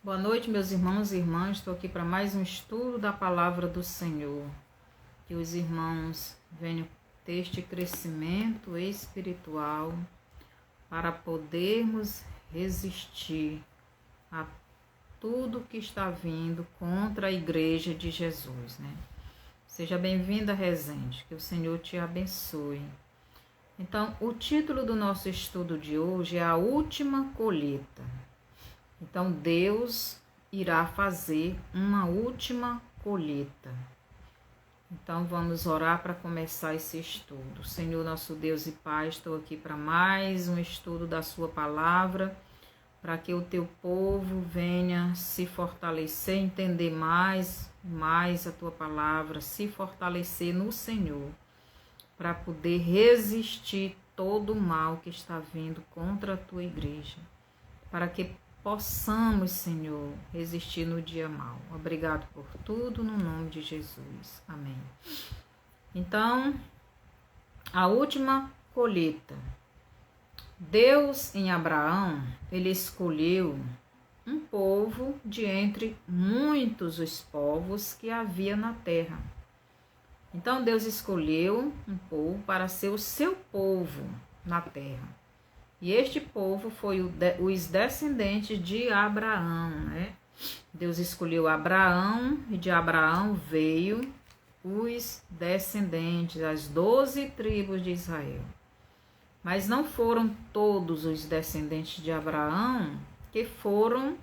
Boa noite, meus irmãos e irmãs. Estou aqui para mais um estudo da palavra do Senhor. Que os irmãos venham ter este crescimento espiritual para podermos resistir a tudo que está vindo contra a igreja de Jesus, né? Seja bem-vinda, Resende, que o Senhor te abençoe. Então, o título do nosso estudo de hoje é a última colheita. Então, Deus irá fazer uma última colheita. Então, vamos orar para começar esse estudo. Senhor, nosso Deus e Pai, estou aqui para mais um estudo da Sua Palavra, para que o Teu povo venha se fortalecer, entender mais a Tua Palavra, se fortalecer no Senhor, para poder resistir todo o mal que está vindo contra a Tua igreja, para que possamos, Senhor, resistir no dia mau. Obrigado por tudo, no nome de Jesus. Amém. Então, a última colheita. Deus, em Abraão, ele escolheu um povo de entre muitos os povos que havia na terra. Então, Deus escolheu um povo para ser o seu povo na terra. E este povo foi os descendentes de Abraão, né? Deus escolheu Abraão e de Abraão veio os descendentes, as 12 tribos de Israel. Mas não foram todos os descendentes de Abraão que foram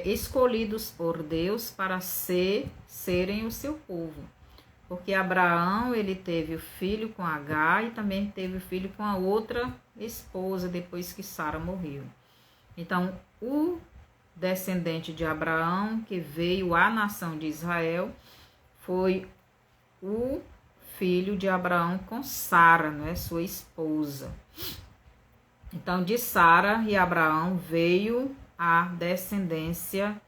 escolhidos por Deus para serem o seu povo. Porque Abraão, ele teve o filho com Agar e também teve o filho com a outra esposa depois que Sara morreu. Então, o descendente de Abraão, que veio à nação de Israel, foi o filho de Abraão com Sara, né, sua esposa. Então, de Sara e Abraão veio a descendência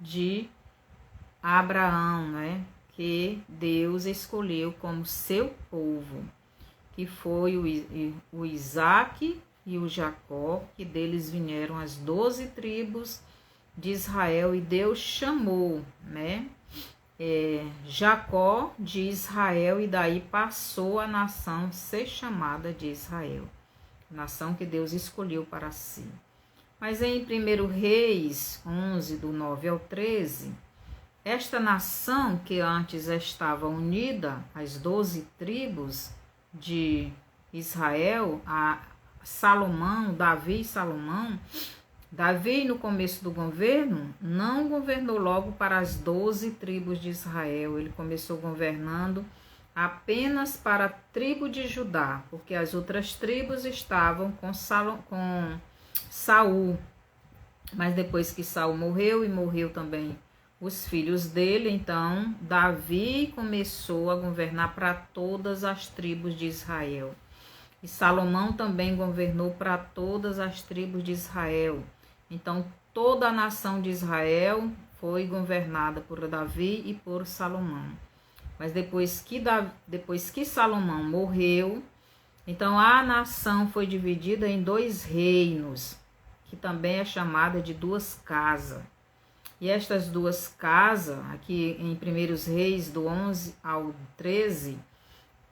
de Abraão, né, que Deus escolheu como seu povo, que foi o Isaac e o Jacó, que deles vieram as 12 tribos de Israel, e Deus chamou, né, Jacó de Israel, e daí passou a nação ser chamada de Israel, nação que Deus escolheu para si. Mas em 1 Reis 11, do 9 ao 13, esta nação que antes estava unida às 12 tribos de Israel, a Salomão, Davi e Salomão, Davi no começo do governo não governou logo para as 12 tribos de Israel, ele começou governando apenas para a tribo de Judá, porque as outras tribos estavam com Saul, mas depois que Saul morreu e morreu também os filhos dele, então Davi começou a governar para todas as tribos de Israel. E Salomão também governou para todas as tribos de Israel. Então toda a nação de Israel foi governada por Davi e por Salomão. Mas depois que Salomão morreu, então a nação foi dividida em 2 reinos, que também é chamada de 2 casas. E estas 2 casas, aqui em 1 Reis, do 11 ao 13,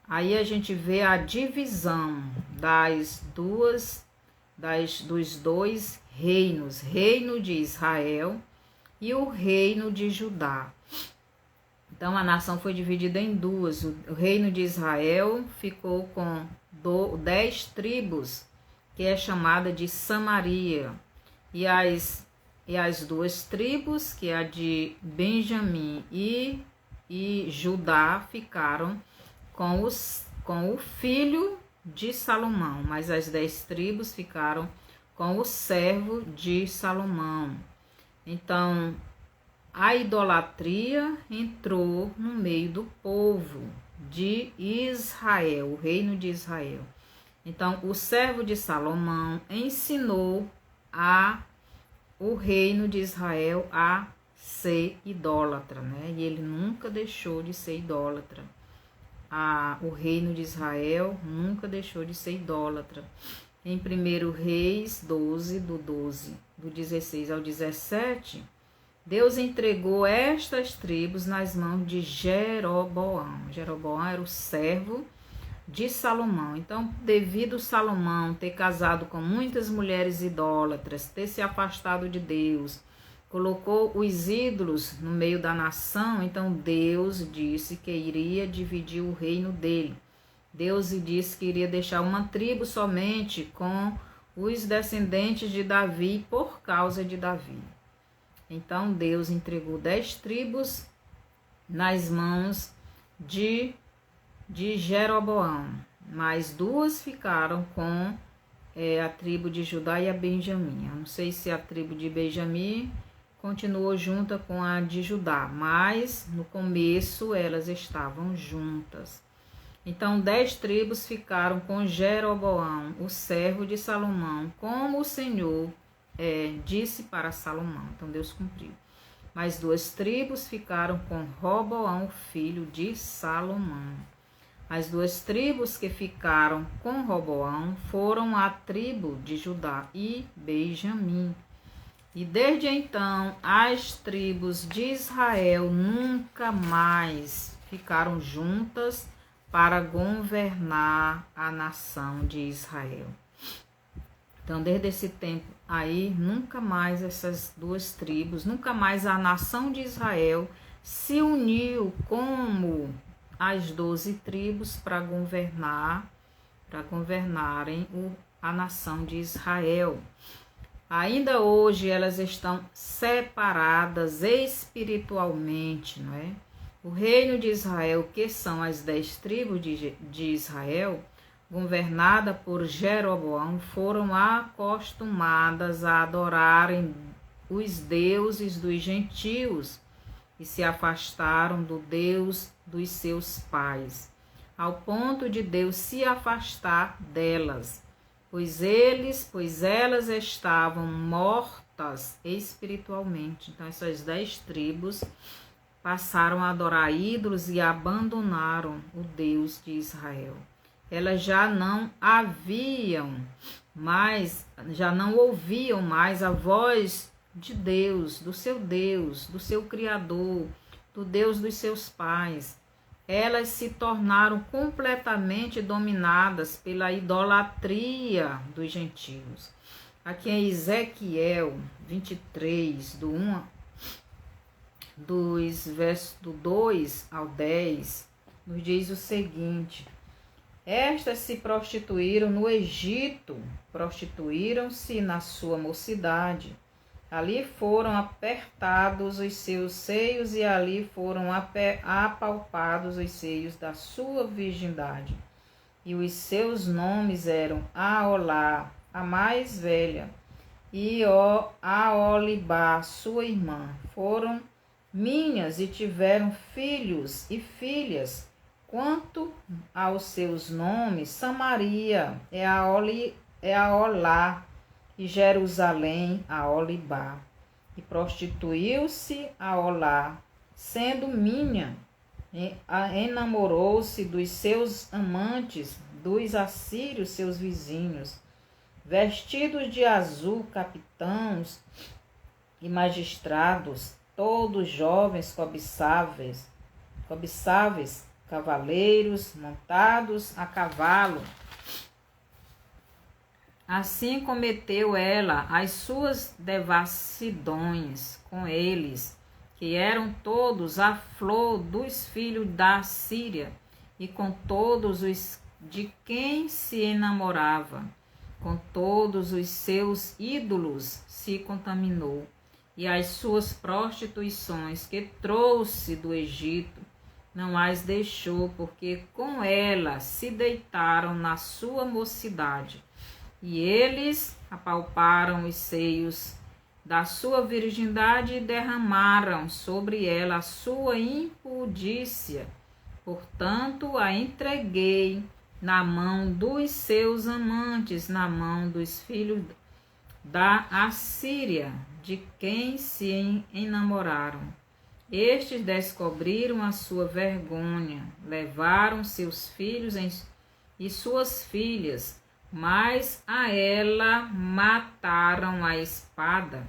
aí a gente vê a divisão dos 2 reinos, reino de Israel e o reino de Judá. Então a nação foi dividida em 2. O reino de Israel ficou com 10 tribos, que é chamada de Samaria, e as 2 tribos, que é a de Benjamim e Judá, ficaram com o filho de Salomão, mas as 10 tribos ficaram com o servo de Salomão. Então, a idolatria entrou no meio do povo de Israel, o reino de Israel. Então, o servo de Salomão ensinou o reino de Israel a ser idólatra, né? E ele nunca deixou de ser idólatra. O reino de Israel nunca deixou de ser idólatra. Em 1 Reis 12, do do 16 ao 17, Deus entregou estas tribos nas mãos de Jeroboão. Jeroboão era o servo de Salomão. Então, devido a Salomão ter casado com muitas mulheres idólatras, ter se afastado de Deus, colocou os ídolos no meio da nação, então Deus disse que iria dividir o reino dele. Deus disse que iria deixar uma tribo somente com os descendentes de Davi por causa de Davi. Então Deus entregou 10 tribos nas mãos de Jeroboão, mas 2 ficaram com a tribo de Judá e a Benjamim. Eu não sei se a tribo de Benjamim continuou junta com a de Judá, mas no começo elas estavam juntas. Então 10 tribos ficaram com Jeroboão, o servo de Salomão, como o Senhor disse para Salomão. Então Deus cumpriu. Mas 2 tribos ficaram com Roboão, filho de Salomão. As 2 tribos que ficaram com Roboão foram a tribo de Judá e Benjamim. E desde então as tribos de Israel nunca mais ficaram juntas para governar a nação de Israel. Então, desde esse tempo aí, nunca mais essas 2 tribos, nunca mais a nação de Israel se uniu como as 12 tribos para governarem a nação de Israel. Ainda hoje elas estão separadas espiritualmente, não é? O reino de Israel, que são as 10 tribos de Israel, governada por Jeroboão, foram acostumadas a adorarem os deuses dos gentios e se afastaram do Deus dos seus pais, ao ponto de Deus se afastar delas, pois elas estavam mortas espiritualmente. Então essas 10 tribos passaram a adorar ídolos e abandonaram o Deus de Israel. Elas já não ouviam mais a voz de Deus, do seu Criador, do Deus dos seus pais. Elas se tornaram completamente dominadas pela idolatria dos gentios. Aqui em Ezequiel 23, dos versos do 2 ao 10, nos diz o seguinte: estas se prostituíram no Egito, prostituíram-se na sua mocidade. Ali foram apertados os seus seios e ali foram apalpados os seios da sua virgindade. E os seus nomes eram Aolá, a mais velha, e Aolibá, sua irmã. Foram minhas e tiveram filhos e filhas. Quanto aos seus nomes, Samaria é Aolá, e Jerusalém a Olibá. E prostituiu-se a Olá, sendo minha, enamorou-se dos seus amantes, dos assírios seus vizinhos, vestidos de azul, capitãos e magistrados, todos jovens cobiçáveis, cavaleiros montados a cavalo. Assim cometeu ela as suas devassidões com eles, que eram todos a flor dos filhos da Síria, e com todos os de quem se enamorava, com todos os seus ídolos se contaminou, e as suas prostituições que trouxe do Egito não as deixou, porque com ela se deitaram na sua mocidade. E eles apalparam os seios da sua virgindade e derramaram sobre ela a sua impudícia. Portanto, a entreguei na mão dos seus amantes, na mão dos filhos da Assíria, de quem se enamoraram. Estes descobriram a sua vergonha, levaram seus filhos e suas filhas, mas a ela mataram a espada.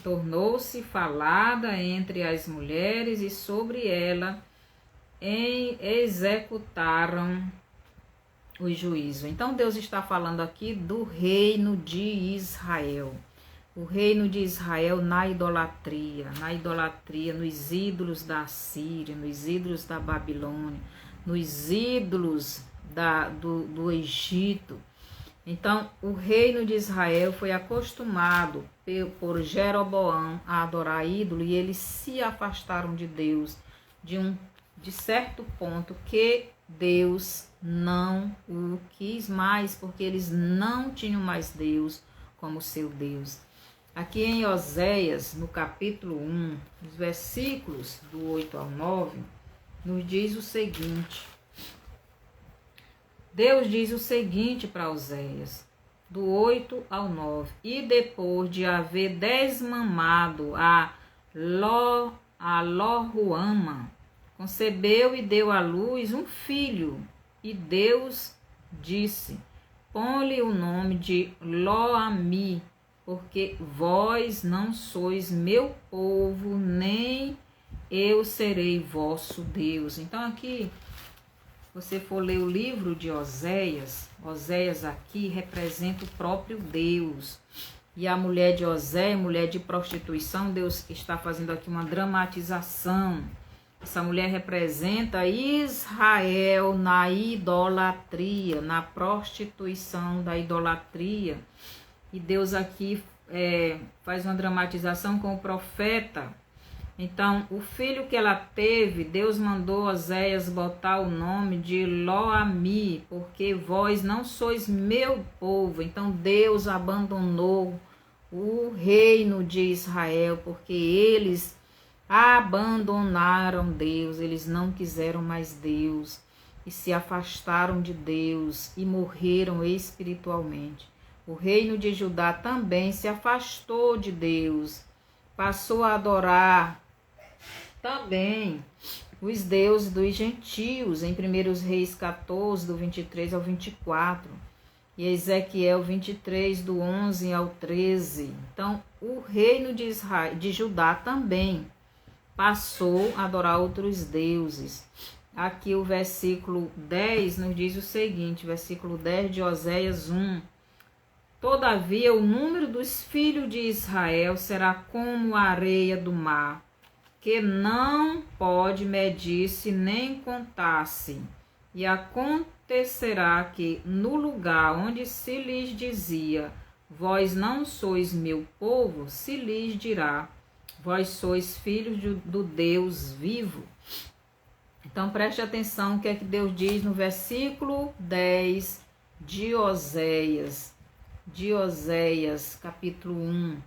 Tornou-se falada entre as mulheres e sobre ela executaram o juízo. Então Deus está falando aqui do reino de Israel. O reino de Israel na idolatria, nos ídolos da Síria, nos ídolos da Babilônia, nos ídolos do Egito. Então, o reino de Israel foi acostumado por Jeroboão a adorar ídolo e eles se afastaram de Deus de certo ponto que Deus não o quis mais, porque eles não tinham mais Deus como seu Deus. Aqui em Oséias, no capítulo 1, os versículos do 8 ao 9, nos diz o seguinte. Deus diz o seguinte para Oséias, do 8 ao 9. E depois de haver desmamado a Lo-Ruama, concebeu e deu à luz um filho. E Deus disse, põe-lhe o nome de Lo-Ami, porque vós não sois meu povo, nem eu serei vosso Deus. Então aqui, se você for ler o livro de Oséias, Oséias aqui representa o próprio Deus. E a mulher de Oséias, mulher de prostituição, Deus está fazendo aqui uma dramatização. Essa mulher representa Israel na idolatria, na prostituição da idolatria. E Deus aqui faz uma dramatização com o profeta. Então, o filho que ela teve, Deus mandou Oséias botar o nome de Lo-Ami, porque vós não sois meu povo. Então, Deus abandonou o reino de Israel, porque eles abandonaram Deus, eles não quiseram mais Deus e se afastaram de Deus e morreram espiritualmente. O reino de Judá também se afastou de Deus, passou a adorar também os deuses dos gentios, em 1 Reis 14, do 23 ao 24, e Ezequiel 23, do 11 ao 13. Então, o reino de Judá também passou a adorar outros deuses. Aqui o versículo 10 nos diz o seguinte, versículo 10 de Oséias 1. Todavia o número dos filhos de Israel será como a areia do mar, que não pode medir-se nem contar-se. E acontecerá que no lugar onde se lhes dizia, vós não sois meu povo, se lhes dirá, vós sois filhos do Deus vivo. Então preste atenção o que é que Deus diz no versículo 10 de Oséias, capítulo 1.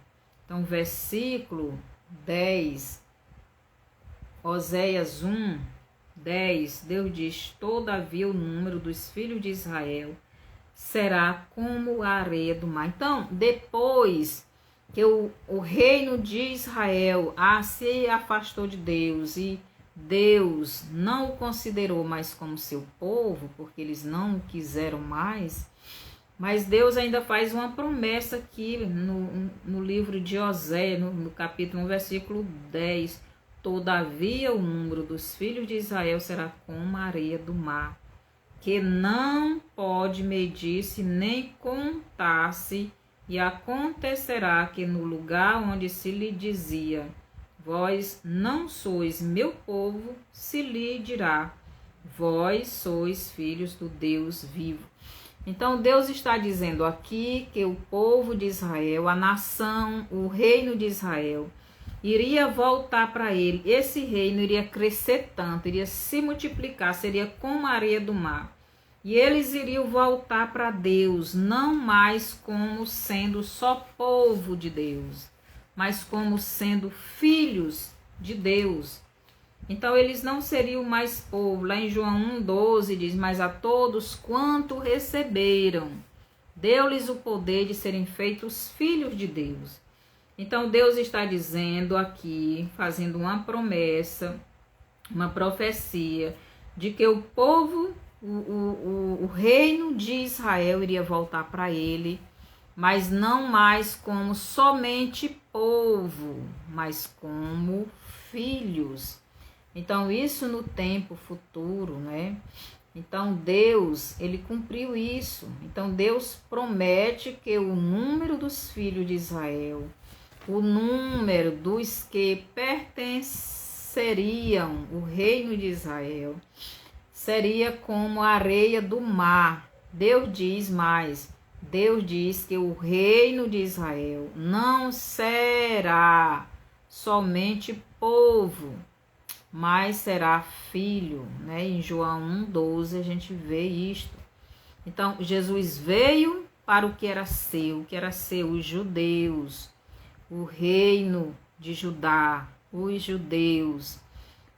Então, versículo 10, Oséias 1, 10, Deus diz, todavia o número dos filhos de Israel será como a areia do mar. Então, depois que o reino de Israel se afastou de Deus e Deus não o considerou mais como seu povo, porque eles não o quiseram mais, mas Deus ainda faz uma promessa aqui no livro de Oséias, no capítulo 1, versículo 10. Todavia o número dos filhos de Israel será como a areia do mar, que não pode medir-se nem contar-se, e acontecerá que no lugar onde se lhe dizia, vós não sois meu povo, se lhe dirá, vós sois filhos do Deus vivo. Então Deus está dizendo aqui que o povo de Israel, a nação, o reino de Israel, iria voltar para ele. Esse reino iria crescer tanto, iria se multiplicar, seria como a areia do mar. E eles iriam voltar para Deus, não mais como sendo só povo de Deus, mas como sendo filhos de Deus. Então eles não seriam mais povo. Lá em João 1,12 diz, mas a todos quanto receberam, deu-lhes o poder de serem feitos filhos de Deus. Então Deus está dizendo aqui, fazendo uma promessa, uma profecia, de que o povo o reino de Israel iria voltar para ele, mas não mais como somente povo, mas como filhos. Então, isso no tempo futuro, né? Então, Deus, ele cumpriu isso. Então, Deus promete que o número dos filhos de Israel, o número dos que pertenceriam ao reino de Israel, seria como a areia do mar. Deus diz mais. Deus diz que o reino de Israel não será somente povo, mas será filho, né? Em João 1,12 a gente vê isto. Então, Jesus veio para o que era seu, os judeus, o reino de Judá, os judeus.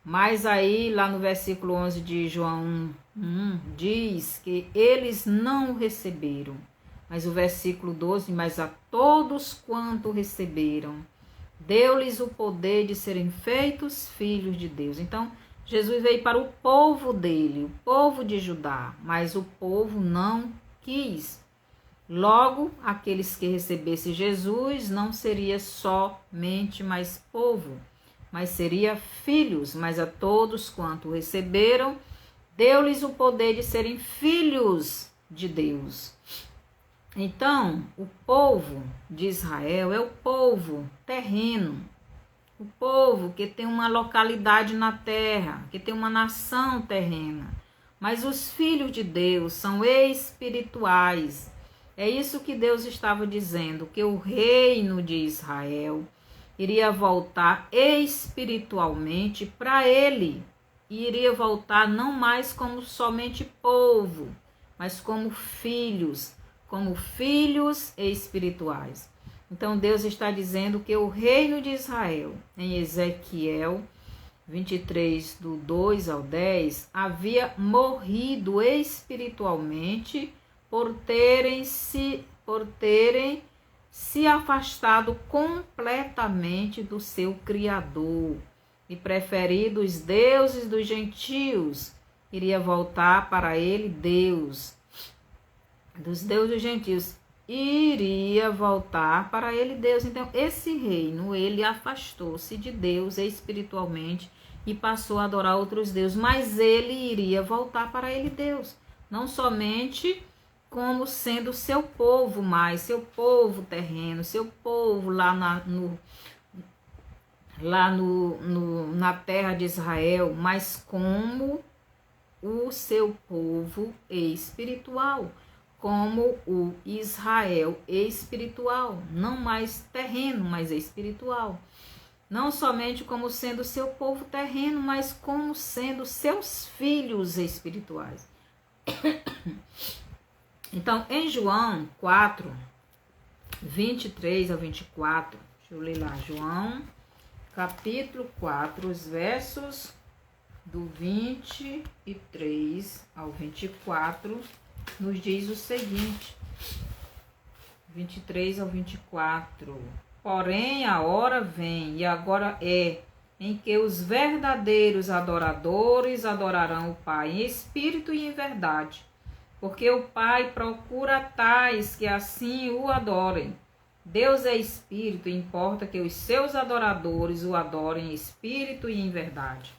Mas aí, lá no versículo 11 de João 1, diz que eles não o receberam. Mas o versículo 12, mas a todos quanto receberam, deu-lhes o poder de serem feitos filhos de Deus. Então, Jesus veio para o povo dele, o povo de Judá, mas o povo não quis. Logo, aqueles que recebessem Jesus não seria somente mais povo, mas seria filhos. Mas a todos quanto receberam, deu-lhes o poder de serem filhos de Deus. Então, o povo de Israel é o povo terreno, o povo que tem uma localidade na terra, que tem uma nação terrena. Mas os filhos de Deus são espirituais. É isso que Deus estava dizendo, que o reino de Israel iria voltar espiritualmente para ele. E iria voltar não mais como somente povo, mas como filhos espirituais. Então Deus está dizendo que o reino de Israel, em Ezequiel 23, do 2 ao 10, havia morrido espiritualmente por terem se afastado completamente do seu Criador e preferido os deuses dos gentios. Iria voltar para ele Deus, dos deuses dos gentios, iria voltar para ele Deus. Então, esse reino, ele afastou-se de Deus espiritualmente e passou a adorar outros deuses, mas ele iria voltar para ele Deus, não somente como sendo seu povo mais, seu povo terreno, seu povo lá na terra de Israel, mas como o seu povo espiritual, como o Israel espiritual, não mais terreno, mas espiritual. Não somente como sendo seu povo terreno, mas como sendo seus filhos espirituais. Então, em João 4, 23 a 24, deixa eu ler lá, João, capítulo 4, os versos do 23 ao 24, nos diz o seguinte, 23 ao 24, porém a hora vem, e agora é, em que os verdadeiros adoradores adorarão o Pai em espírito e em verdade, porque o Pai procura tais que assim o adorem. Deus é espírito e importa que os seus adoradores o adorem em espírito e em verdade.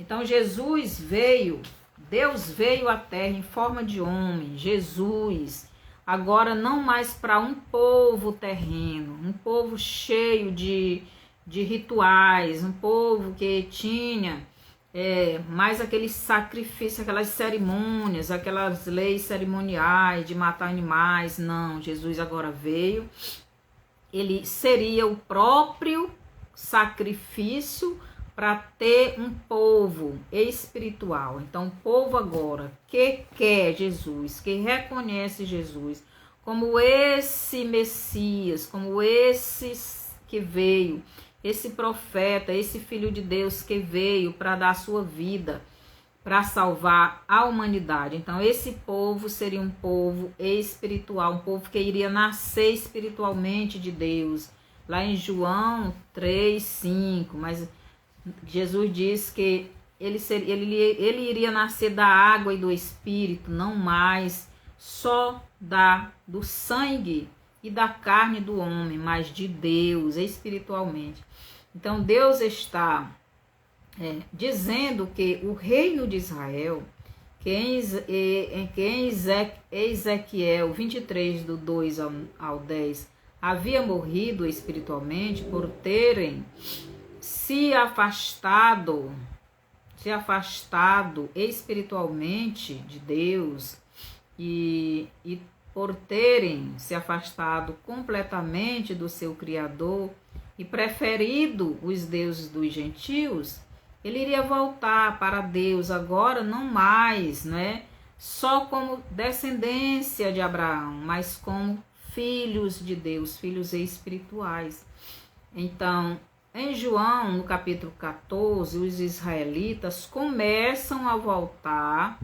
Então Jesus veio, Deus veio à terra em forma de homem, Jesus, agora não mais para um povo terreno, um povo cheio de rituais, um povo que tinha mais aqueles sacrifícios, aquelas cerimônias, aquelas leis cerimoniais de matar animais. Não, Jesus agora veio, ele seria o próprio sacrifício para ter um povo espiritual. Então, o povo agora que quer Jesus, que reconhece Jesus como esse Messias, como esse que veio, esse profeta, esse filho de Deus que veio para dar a sua vida, para salvar a humanidade. Então, esse povo seria um povo espiritual, um povo que iria nascer espiritualmente de Deus. Lá em João 3, 5, mas Jesus diz que ele iria nascer da água e do Espírito, não mais só do sangue e da carne do homem, mas de Deus, espiritualmente. Então Deus está dizendo que o reino de Israel, que em Ezequiel 23, do 2 ao 10, havia morrido espiritualmente por terem se afastado espiritualmente de Deus e por terem se afastado completamente do seu Criador e preferido os deuses dos gentios, ele iria voltar para Deus agora, não mais, só como descendência de Abraão, mas como filhos de Deus, filhos espirituais. Então, em João, no capítulo 14, os israelitas começam a voltar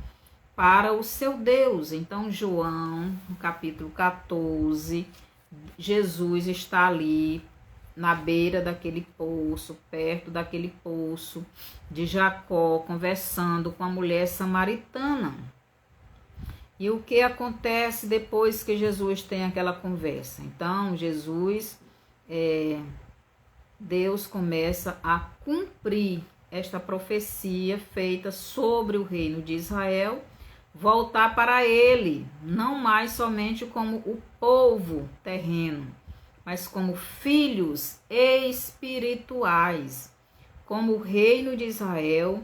para o seu Deus. Então, João, no capítulo 14, Jesus está ali na beira daquele poço, perto daquele poço de Jacó, conversando com a mulher samaritana. E o que acontece depois que Jesus tem aquela conversa? Então, Deus começa a cumprir esta profecia feita sobre o reino de Israel, voltar para ele, não mais somente como o povo terreno, mas como filhos espirituais. Como o reino de Israel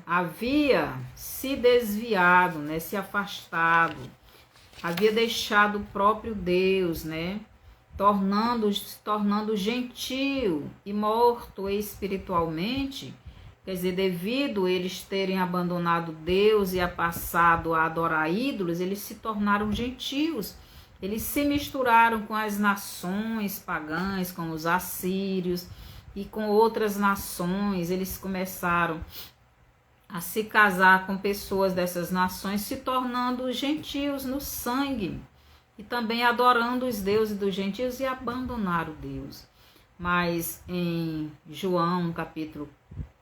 havia se desviado, se afastado, havia deixado o próprio Deus, se tornando gentil e morto espiritualmente, quer dizer, devido eles terem abandonado Deus e passado a adorar ídolos, eles se tornaram gentios. Eles se misturaram com as nações pagãs, com os assírios e com outras nações. Eles começaram a se casar com pessoas dessas nações, se tornando gentios no sangue e também adorando os deuses dos gentios e abandonaram Deus. Mas em João, capítulo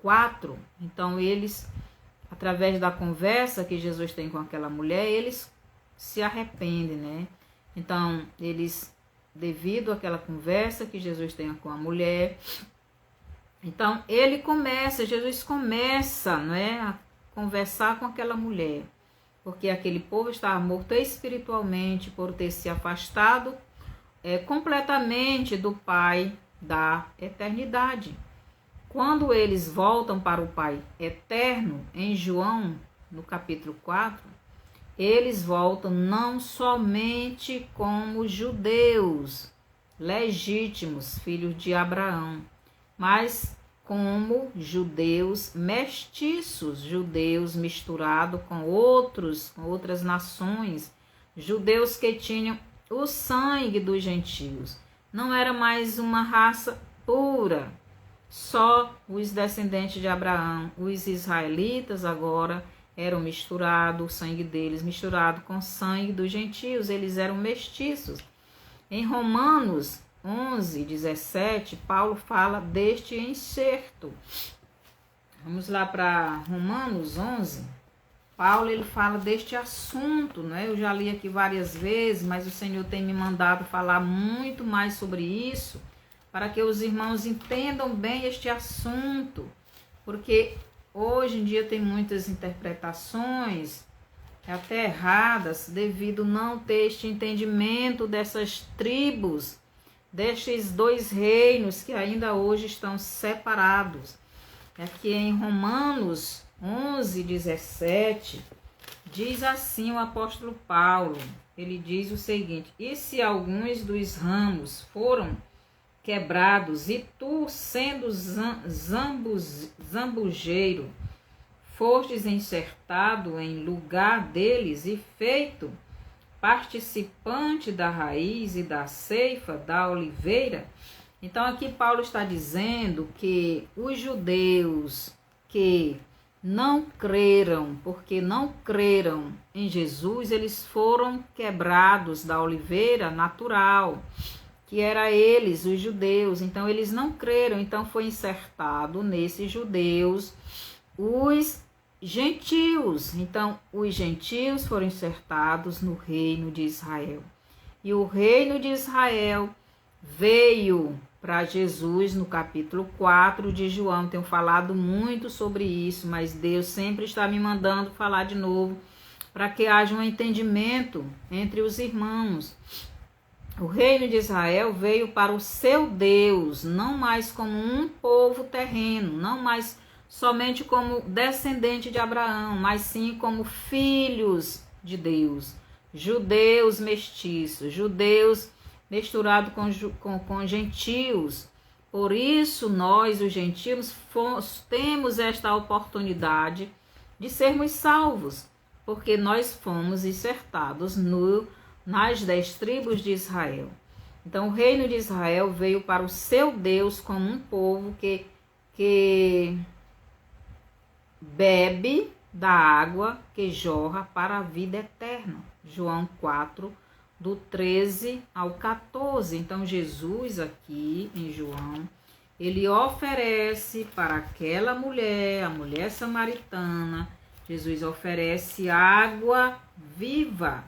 4, então eles, através da conversa que Jesus tem com aquela mulher, eles se arrependem, Então, eles, devido àquela conversa que Jesus tem com a mulher, então Jesus começa, a conversar com aquela mulher, porque aquele povo estava morto espiritualmente por ter se afastado completamente do Pai da eternidade. Quando eles voltam para o Pai eterno, em João, no capítulo 4, eles voltam não somente como judeus legítimos, filhos de Abraão, mas como judeus mestiços, judeus misturados com outras nações, judeus que tinham o sangue dos gentios. Não era mais uma raça pura, só os descendentes de Abraão. Os israelitas agora eram misturados, o sangue deles misturado com o sangue dos gentios, eles eram mestiços. Em Romanos 11, 17, Paulo fala deste enxerto. Vamos lá para Romanos 11. Paulo ele fala deste assunto, Eu já li aqui várias vezes, mas o Senhor tem me mandado falar muito mais sobre isso, para que os irmãos entendam bem este assunto, porque hoje em dia tem muitas interpretações até erradas, devido não ter este entendimento dessas tribos, destes dois reinos que ainda hoje estão separados. Aqui em Romanos 11, 17, diz assim o apóstolo Paulo, ele diz o seguinte: e se alguns dos ramos foram quebrados, e tu, sendo zambujeiro, fostes enxertado em lugar deles e feito participante da raiz e da ceifa da oliveira. Então aqui Paulo está dizendo que os judeus que não creram, porque não creram em Jesus, eles foram quebrados da oliveira natural, que era eles, os judeus. Então eles não creram, então foi insertado nesses judeus os gentios. Então, os gentios foram insertados no reino de Israel. E o reino de Israel veio para Jesus no capítulo 4 de João. Tenho falado muito sobre isso, mas Deus sempre está me mandando falar de novo para que haja um entendimento entre os irmãos. O reino de Israel veio para o seu Deus, não mais como um povo terreno, não mais somente como descendente de Abraão, mas sim como filhos de Deus, judeus mestiços, judeus misturados com gentios. Por isso, nós, os gentios, temos esta oportunidade de sermos salvos, porque nós fomos insertados nas 10 tribos de Israel. Então, o reino de Israel veio para o seu Deus como um povo que bebe da água que jorra para a vida eterna. João 4, do 13 ao 14. Então, Jesus aqui em João, ele oferece para aquela mulher, a mulher samaritana, Jesus oferece água viva,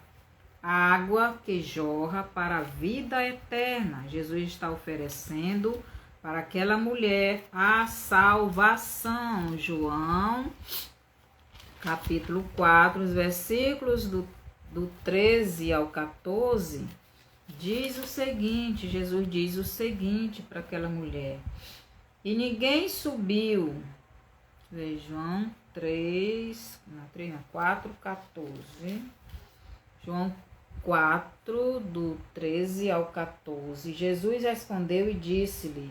água que jorra para a vida eterna. Jesus está oferecendo para aquela mulher a salvação. João, capítulo 4, os versículos do 13 ao 14, diz o seguinte, Jesus diz o seguinte para aquela mulher: e ninguém subiu, João 4, 14, João 4, do 13 ao 14, Jesus respondeu e disse-lhe: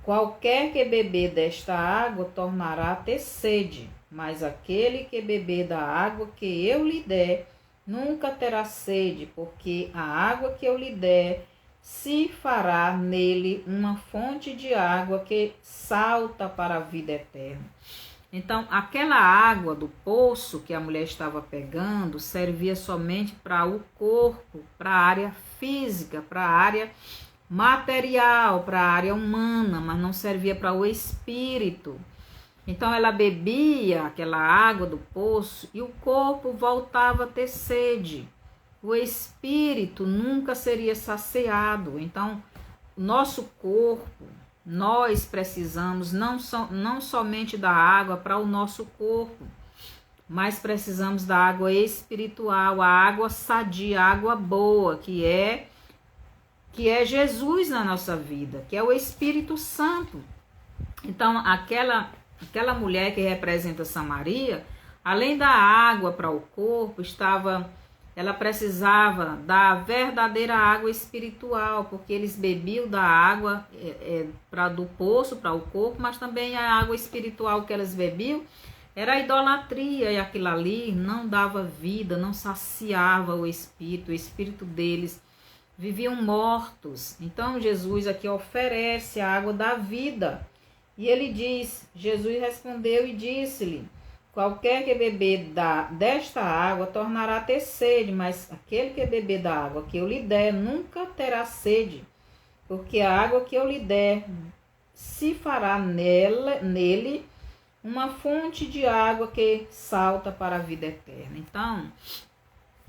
qualquer que beber desta água tornará a ter sede, mas aquele que beber da água que eu lhe der, nunca terá sede, porque a água que eu lhe der se fará nele uma fonte de água que salta para a vida eterna. Então, aquela água do poço que a mulher estava pegando servia somente para o corpo, para a área física, para a área material, para a área humana, mas não servia para o espírito. Então, ela bebia aquela água do poço e o corpo voltava a ter sede. O espírito nunca seria saciado. Então, nosso corpo, nós precisamos não somente da água para o nosso corpo, mas precisamos da água espiritual, a água sadia, a água boa, que é Jesus na nossa vida, que é o Espírito Santo. Então, aquela mulher que representa Samaria, além da água para o corpo, ela precisava da verdadeira água espiritual, porque eles bebiam da água do poço para o corpo, mas também a água espiritual que elas bebiam era a idolatria, e aquilo ali não dava vida, não saciava o espírito deles, viviam mortos. Então Jesus aqui oferece a água da vida, e ele diz, Jesus respondeu e disse-lhe: qualquer que beber desta água tornará a ter sede, mas aquele que beber da água que eu lhe der nunca terá sede, porque a água que eu lhe der se fará nele uma fonte de água que salta para a vida eterna. Então,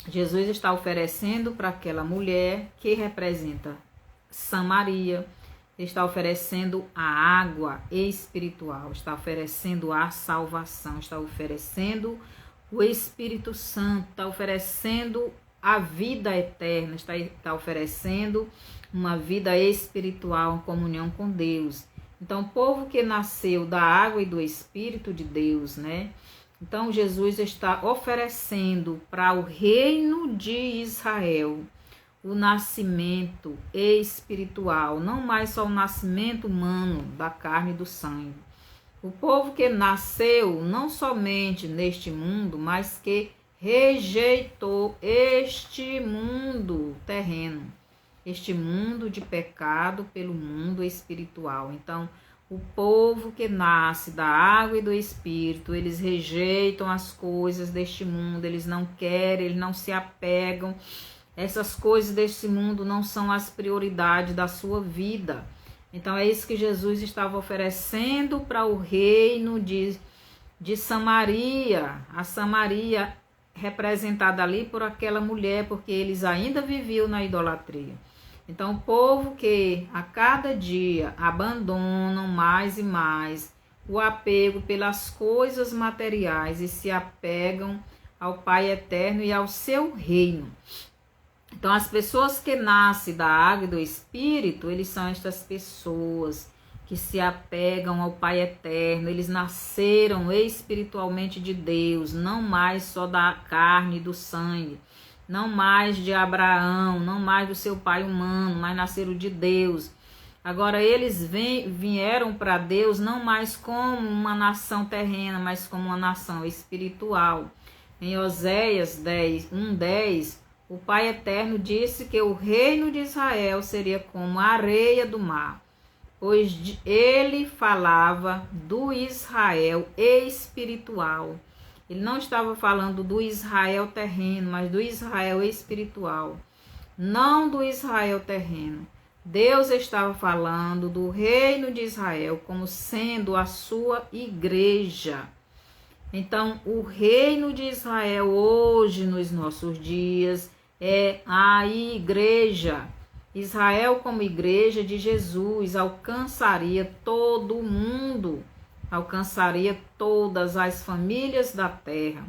Jesus está oferecendo para aquela mulher que representa Samaria, está oferecendo a água espiritual, está oferecendo a salvação, está oferecendo o Espírito Santo, está oferecendo a vida eterna, está oferecendo uma vida espiritual, uma comunhão com Deus. Então, o povo que nasceu da água e do Espírito de Deus, né? Então, Jesus está oferecendo para o reino de Israel o nascimento espiritual, não mais só o nascimento humano da carne e do sangue. O povo que nasceu não somente neste mundo, mas que rejeitou este mundo terreno, este mundo de pecado pelo mundo espiritual. Então, o povo que nasce da água e do Espírito, eles rejeitam as coisas deste mundo, eles não querem, eles não se apegam. Essas coisas deste mundo não são as prioridades da sua vida. Então, é isso que Jesus estava oferecendo para o reino de de Samaria, a Samaria representada ali por aquela mulher, porque eles ainda viviam na idolatria. Então, o povo que a cada dia abandonam mais e mais o apego pelas coisas materiais e se apegam ao Pai Eterno e ao seu reino. Então, as pessoas que nascem da água e do Espírito, eles são estas pessoas que se apegam ao Pai Eterno. Eles nasceram espiritualmente de Deus, não mais só da carne e do sangue, não mais de Abraão, não mais do seu pai humano, mas nasceram de Deus. Agora, eles vieram para Deus não mais como uma nação terrena, mas como uma nação espiritual. Em Oséias 1:10, o Pai Eterno disse que o reino de Israel seria como a areia do mar, pois ele falava do Israel espiritual. Ele não estava falando do Israel terreno, mas do Israel espiritual, não do Israel terreno. Deus estava falando do reino de Israel como sendo a sua igreja. Então, o reino de Israel hoje, nos nossos dias, é a igreja. Israel, como igreja de Jesus, alcançaria todo o mundo, alcançaria todas as famílias da terra,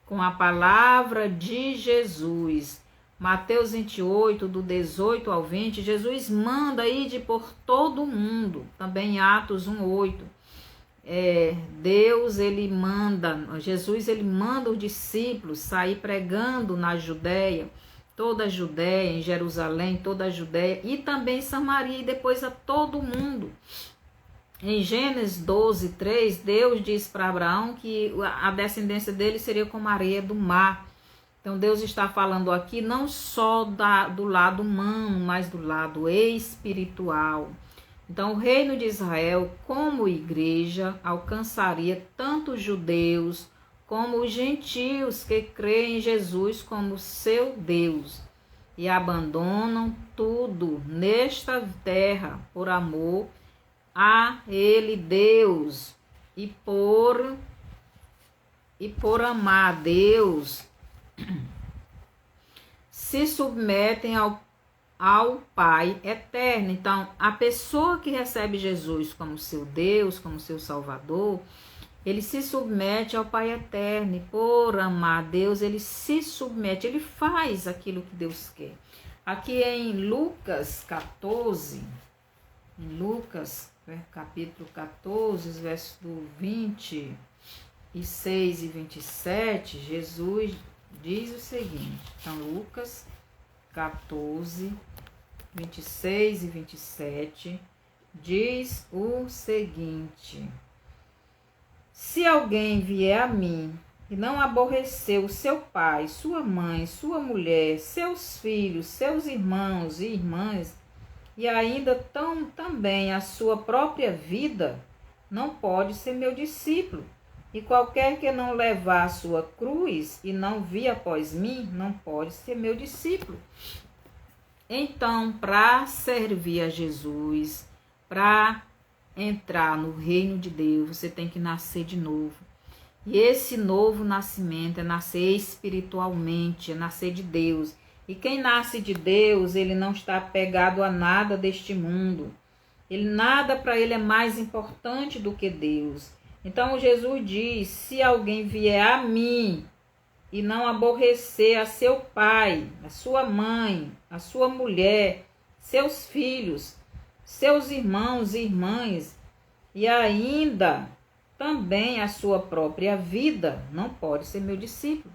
com a palavra de Jesus. Mateus 28, do 18 ao 20, Jesus manda ir por todo o mundo. Também Atos 1:8. Jesus ele manda os discípulos sair pregando na Judéia, toda a Judéia, em Jerusalém, toda a Judéia, e também Samaria, e depois a todo o mundo. Em Gênesis 12:3, Deus diz para Abraão que a descendência dele seria como a areia do mar. Então, Deus está falando aqui não só do lado humano, mas do lado espiritual. Então, o reino de Israel, como igreja, alcançaria tanto os judeus como os gentios que creem em Jesus como seu Deus e abandonam tudo nesta terra por amor a Ele, Deus, e por amar a Deus, se submetem ao Pai Eterno. Então, a pessoa que recebe Jesus como seu Deus, como seu Salvador, ele se submete ao Pai Eterno, e por amar a Deus, ele se submete, ele faz aquilo que Deus quer. Aqui em Lucas 14, capítulo 14, versos do 26 e 27, Jesus diz o seguinte. Então, Lucas 14, 26 e 27, diz o seguinte: se alguém vier a mim e não aborrecer o seu pai, sua mãe, sua mulher, seus filhos, seus irmãos e irmãs, e ainda também a sua própria vida, não pode ser meu discípulo. E qualquer que não levar a sua cruz e não vir após mim, não pode ser meu discípulo. Então, para servir a Jesus, para entrar no reino de Deus, você tem que nascer de novo. E esse novo nascimento é nascer espiritualmente, é nascer de Deus. E quem nasce de Deus, ele não está apegado a nada deste mundo. Nada para ele é mais importante do que Deus. Então Jesus diz: se alguém vier a mim e não aborrecer a seu pai, a sua mãe, a sua mulher, seus filhos, seus irmãos e irmãs, e ainda também a sua própria vida, não pode ser meu discípulo.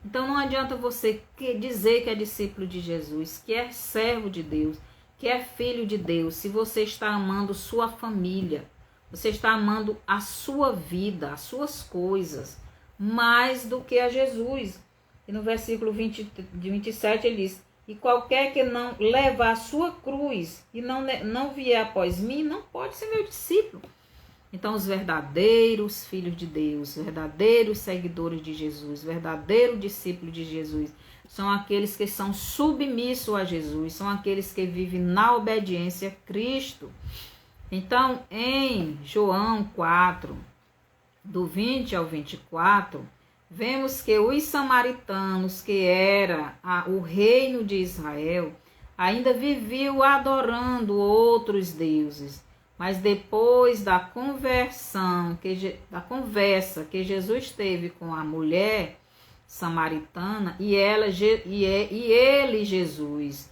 Então não adianta você dizer que é discípulo de Jesus, que é servo de Deus, que é filho de Deus, se você está amando sua família, você está amando a sua vida, as suas coisas, mais do que a Jesus. E no versículo 27 ele diz: e qualquer que não levar a sua cruz e não vier após mim, não pode ser meu discípulo. Então, os verdadeiros filhos de Deus, verdadeiros seguidores de Jesus, verdadeiro discípulo de Jesus, são aqueles que são submissos a Jesus, são aqueles que vivem na obediência a Cristo. Então, em João 4, do 20 ao 24, vemos que os samaritanos, que era o reino de Israel, ainda viviam adorando outros deuses. Mas depois da conversa que Jesus teve com a mulher samaritana, e ele, Jesus,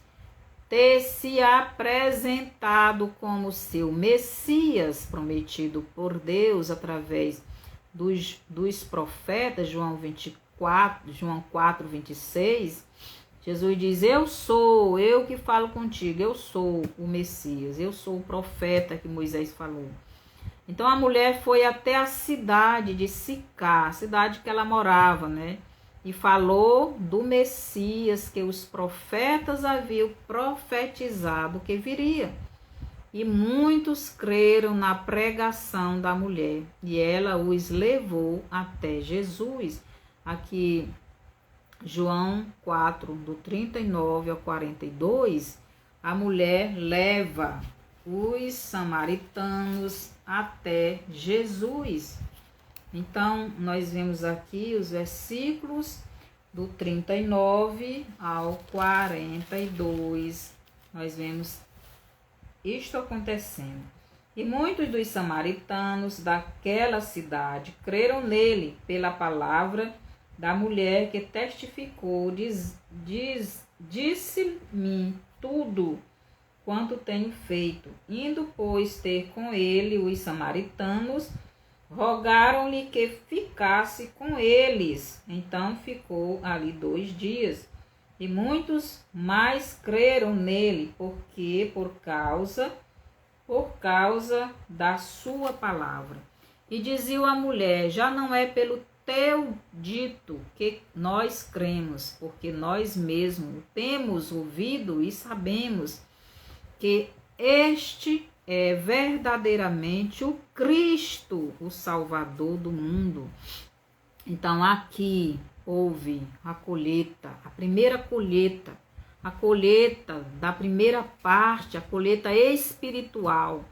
ter se apresentado como seu Messias prometido por Deus através dos profetas, João 4, 26, Jesus diz: eu que falo contigo, eu sou o Messias, eu sou o profeta que Moisés falou. Então a mulher foi até a cidade de Sicá, a cidade que ela morava, né? E falou do Messias que os profetas haviam profetizado que viria. E muitos creram na pregação da mulher, e ela os levou até Jesus. Aqui, João 4, do 39 ao 42, a mulher leva os samaritanos até Jesus. Então, nós vemos aqui os versículos do 39 ao 42, nós vemos isto acontecendo. E muitos dos samaritanos daquela cidade creram nele pela palavra da mulher que testificou, disse-me tudo quanto tenho feito. Indo, pois, ter com ele os samaritanos, rogaram-lhe que ficasse com eles. Então ficou ali 2 dias. E muitos mais creram nele, porque por causa da sua palavra. E dizia a mulher: já não é pelo teu dito que nós cremos, porque nós mesmos temos ouvido e sabemos que este é verdadeiramente o Cristo, o Salvador do mundo. Então aqui houve a colheita, a primeira colheita, a colheita da primeira parte, a colheita espiritual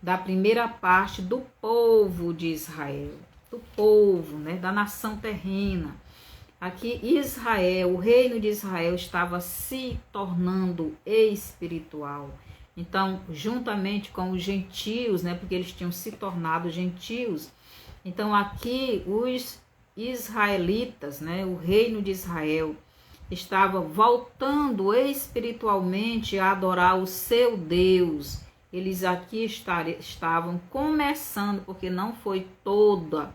da primeira parte do povo de Israel, do povo, né, da nação terrena. Aqui Israel, o reino de Israel estava se tornando espiritual. Então, juntamente com os gentios, né, porque eles tinham se tornado gentios. Então, aqui os israelitas, né, o reino de Israel, estava voltando espiritualmente a adorar o seu Deus. Eles aqui estavam começando, porque não foi toda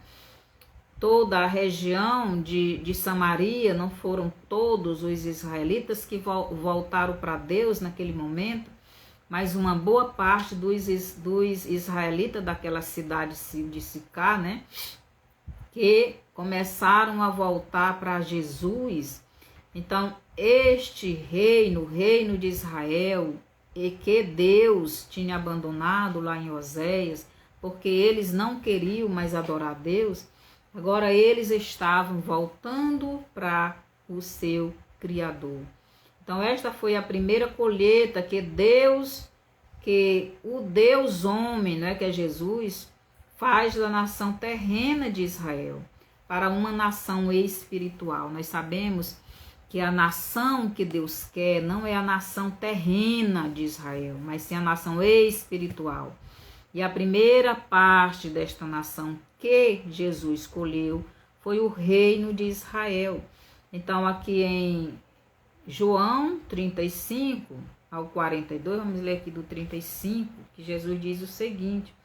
a região de Samaria, não foram todos os israelitas que voltaram para Deus naquele momento, mas uma boa parte dos israelitas daquela cidade de Sicá, né, que começaram a voltar para Jesus. Então, este reino, o reino de Israel, e que Deus tinha abandonado lá em Oséias, porque eles não queriam mais adorar Deus, agora eles estavam voltando para o seu Criador. Então, esta foi a primeira colheita que o Deus homem, né, que é Jesus, faz da nação terrena de Israel para uma nação espiritual. Nós sabemos que a nação que Deus quer não é a nação terrena de Israel, mas sim a nação espiritual. E a primeira parte desta nação que Jesus escolheu foi o reino de Israel. Então, aqui em João 35 ao 42, vamos ler aqui do 35, que Jesus diz o seguinte: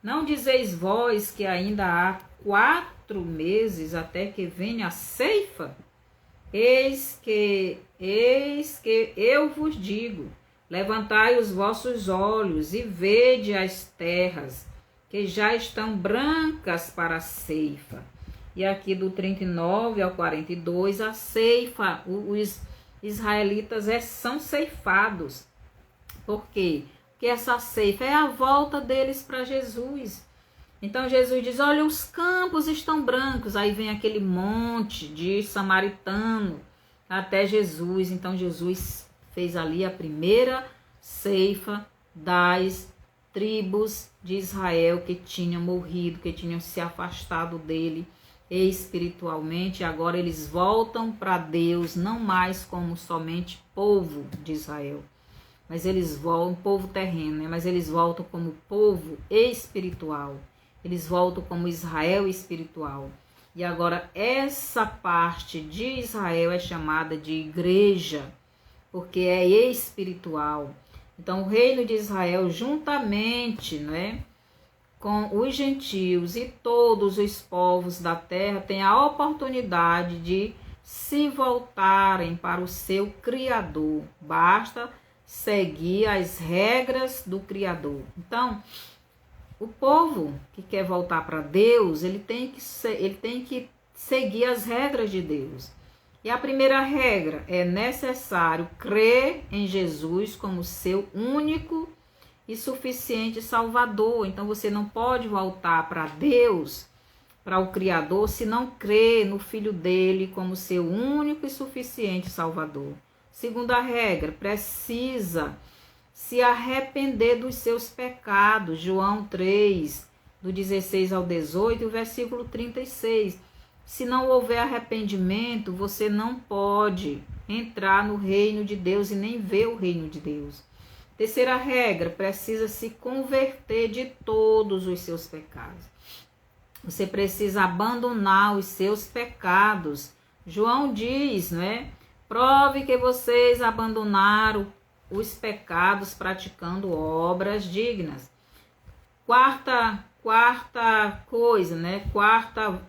não dizeis vós que ainda há 4 meses até que venha a ceifa? Eis que eu vos digo, levantai os vossos olhos e vede as terras, que já estão brancas para a ceifa. E aqui do 39 ao 42, a ceifa, os israelitas são ceifados. Por quê? Porque essa ceifa é a volta deles para Jesus. Então Jesus diz: olha, os campos estão brancos. Aí vem aquele monte de samaritano até Jesus. Então Jesus fez ali a primeira ceifa das tribos de Israel que tinham morrido, que tinham se afastado dele espiritualmente. Agora eles voltam para Deus, não mais como somente povo de Israel, mas eles voltam, povo terreno, né? Mas eles voltam como povo espiritual. Eles voltam como Israel espiritual. E agora essa parte de Israel é chamada de igreja, porque é espiritual. Então o reino de Israel, juntamente, né, com os gentios e todos os povos da terra, tem a oportunidade de se voltarem para o seu Criador. Basta seguir as regras do Criador. Então, o povo que quer voltar para Deus, ele tem que seguir as regras de Deus. E a primeira regra é necessário crer em Jesus como seu único e suficiente Salvador. Então você não pode voltar para Deus, para o Criador, se não crer no Filho dele como seu único e suficiente Salvador. Segunda regra, precisa se arrepender dos seus pecados. João 3, do 16 ao 18, o versículo 36. Se não houver arrependimento, você não pode entrar no reino de Deus e nem ver o reino de Deus. Terceira regra, precisa se converter de todos os seus pecados. Você precisa abandonar os seus pecados. João diz, né? Prove que vocês abandonaram os pecados praticando obras dignas. Quarta coisa, né? Quarta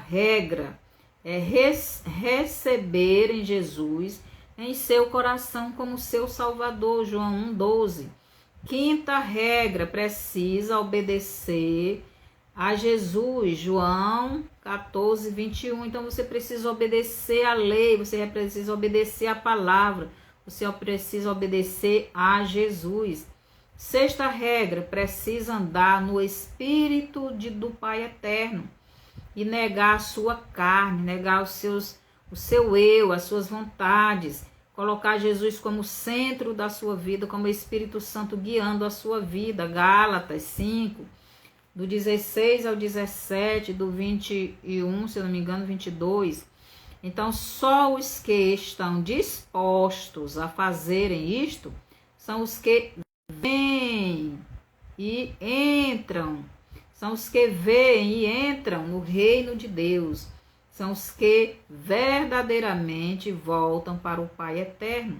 regra é receber em Jesus em seu coração como seu Salvador. João 1,12. Quinta regra, precisa obedecer a Jesus. João 14, 21. Então você precisa obedecer a lei, você precisa obedecer a palavra, você precisa obedecer a Jesus. Sexta regra, precisa andar no Espírito do Pai Eterno e negar a sua carne, negar o seu eu, as suas vontades, colocar Jesus como centro da sua vida, como Espírito Santo guiando a sua vida. Gálatas 5, do 16 ao 17, do 21, se eu não me engano, 22. Então, só os que estão dispostos a fazerem isto são os que vêm e entram. São os que veem e entram no reino de Deus. São os que verdadeiramente voltam para o Pai Eterno.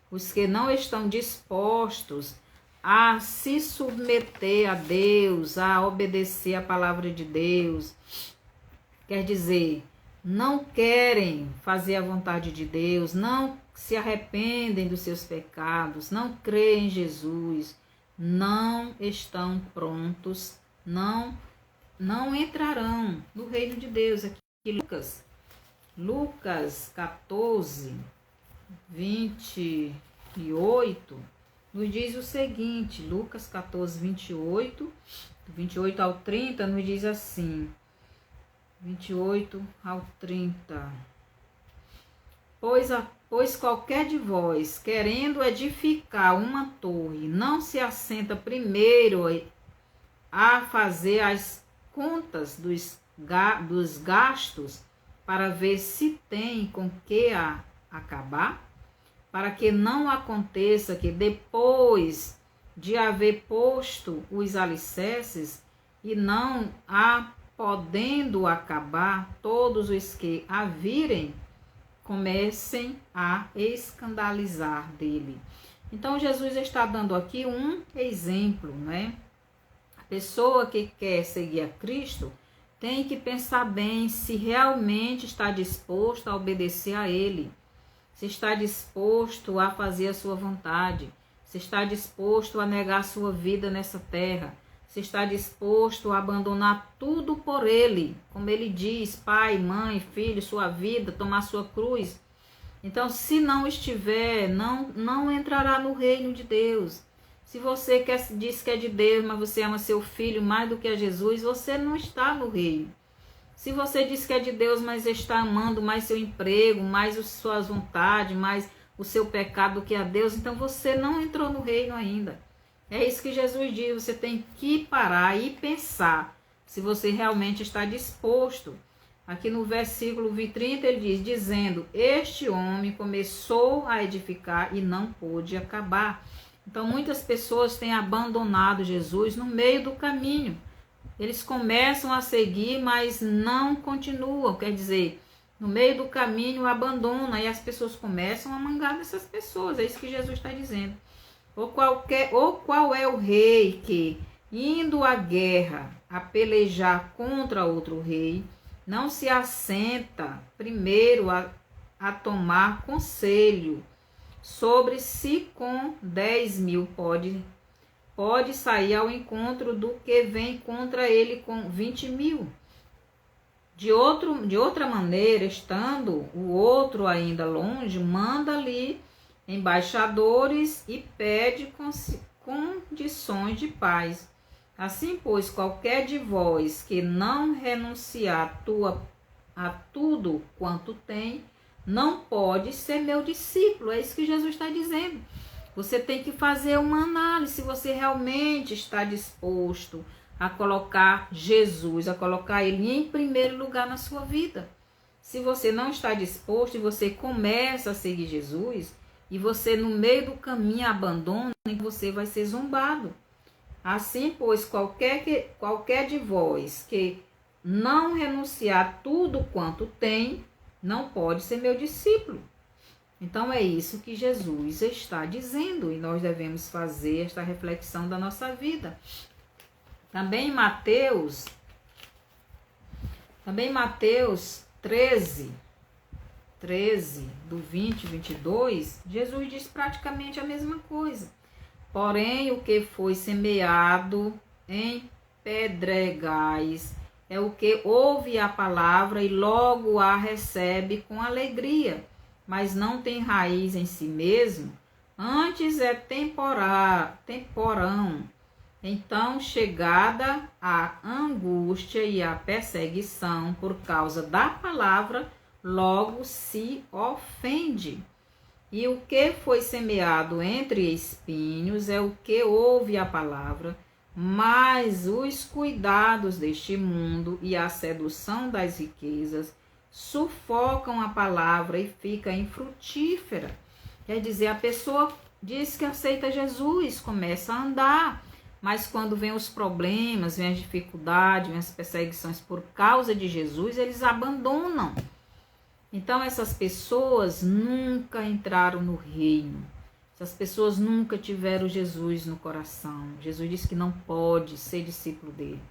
Os que não estão dispostos a se submeter a Deus, a obedecer a palavra de Deus. Quer dizer, não querem fazer a vontade de Deus, não se arrependem dos seus pecados, não creem em Jesus, não estão prontos, não entrarão no reino de Deus. Aqui Lucas 14, 28, nos diz o seguinte. Lucas 14, 28, do 28 ao 30, nos diz assim, 28 ao 30. Pois qualquer de vós, querendo edificar uma torre, não se assenta primeiro a fazer as contas dos gastos para ver se tem com que acabar, para que não aconteça que depois de haver posto os alicerces e não podendo acabar, todos os que a virem comecem a escandalizar dele. Então Jesus está dando aqui um exemplo, né? A pessoa que quer seguir a Cristo tem que pensar bem se realmente está disposto a obedecer a Ele, se está disposto a fazer a sua vontade, se está disposto a negar a sua vida nessa terra, se está disposto a abandonar tudo por Ele, como Ele diz, pai, mãe, filho, sua vida, tomar sua cruz. Então, se não estiver, não entrará no reino de Deus. Se você diz que é de Deus, mas você ama seu filho mais do que a Jesus, você não está no reino. Se você diz que é de Deus, mas está amando mais seu emprego, mais as suas vontades, mais o seu pecado do que a Deus, então você não entrou no reino ainda. É isso que Jesus diz, você tem que parar e pensar se você realmente está disposto. Aqui no versículo 30 ele diz, dizendo, este homem começou a edificar e não pôde acabar. Então muitas pessoas têm abandonado Jesus no meio do caminho. Eles começam a seguir, mas não continuam, quer dizer, no meio do caminho abandonam e as pessoas começam a mangar dessas pessoas, é isso que Jesus está dizendo. Ou qual é o rei que, indo à guerra, a pelejar contra outro rei, não se assenta primeiro a tomar conselho sobre se com 10.000 pode sair ao encontro do que vem contra ele com 20.000. De outra maneira, estando o outro ainda longe, manda-lhe embaixadores e pede condições de paz. Assim, pois, qualquer de vós que não renunciar a tudo quanto tem, não pode ser meu discípulo. É isso que Jesus está dizendo. Você tem que fazer uma análise se você realmente está disposto a colocar Jesus, a colocar Ele em primeiro lugar na sua vida. Se você não está disposto e você começa a seguir Jesus, e você no meio do caminho abandona, você vai ser zombado. Assim, pois, qualquer de vós que não renunciar tudo quanto tem, não pode ser meu discípulo. Então é isso que Jesus está dizendo e nós devemos fazer esta reflexão da nossa vida. Também Mateus 13, do 20 e 22, Jesus diz praticamente a mesma coisa. Porém, o que foi semeado em pedregais é o que ouve a palavra e logo a recebe com alegria, mas não tem raiz em si mesmo, antes é temporão. Então, chegada a angústia e a perseguição por causa da palavra, logo se ofende. E o que foi semeado entre espinhos é o que ouve a palavra, mas os cuidados deste mundo e a sedução das riquezas sufocam a palavra e fica infrutífera. Quer dizer, a pessoa diz que aceita Jesus, começa a andar, mas quando vem os problemas, vem as dificuldades, vem as perseguições por causa de Jesus, eles abandonam. Então essas pessoas nunca entraram no reino. Essas pessoas nunca tiveram Jesus no coração. Jesus disse que não pode ser discípulo dele.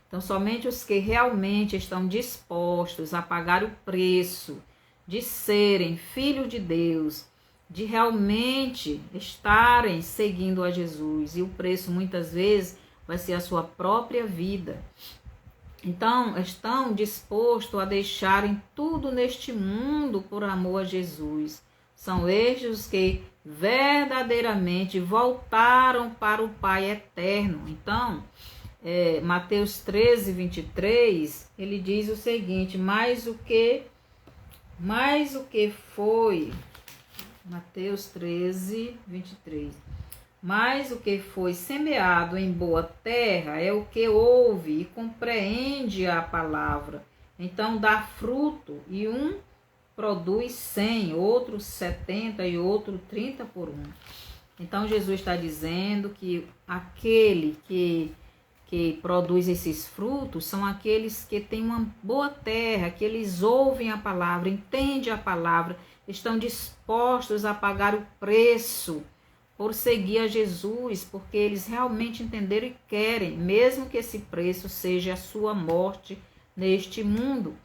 Então somente os que realmente estão dispostos a pagar o preço de serem filhos de Deus, de realmente estarem seguindo a Jesus, e o preço muitas vezes vai ser a sua própria vida. Então, estão dispostos a deixarem tudo neste mundo por amor a Jesus. São estes os que verdadeiramente voltaram para o Pai eterno. Então, Mateus 13, 23, ele diz o seguinte, mas o que foi... Mateus 13, 23. Mas o que foi semeado em boa terra é o que ouve e compreende a palavra. Então dá fruto, e um produz 100, outro 70 e outro 30 por um. Então Jesus está dizendo que aquele que produz esses frutos são aqueles que têm uma boa terra, que eles ouvem a palavra, entendem a palavra, estão dispostos a pagar o preço por seguir a Jesus, porque eles realmente entenderam e querem, mesmo que esse preço seja a sua morte neste mundo.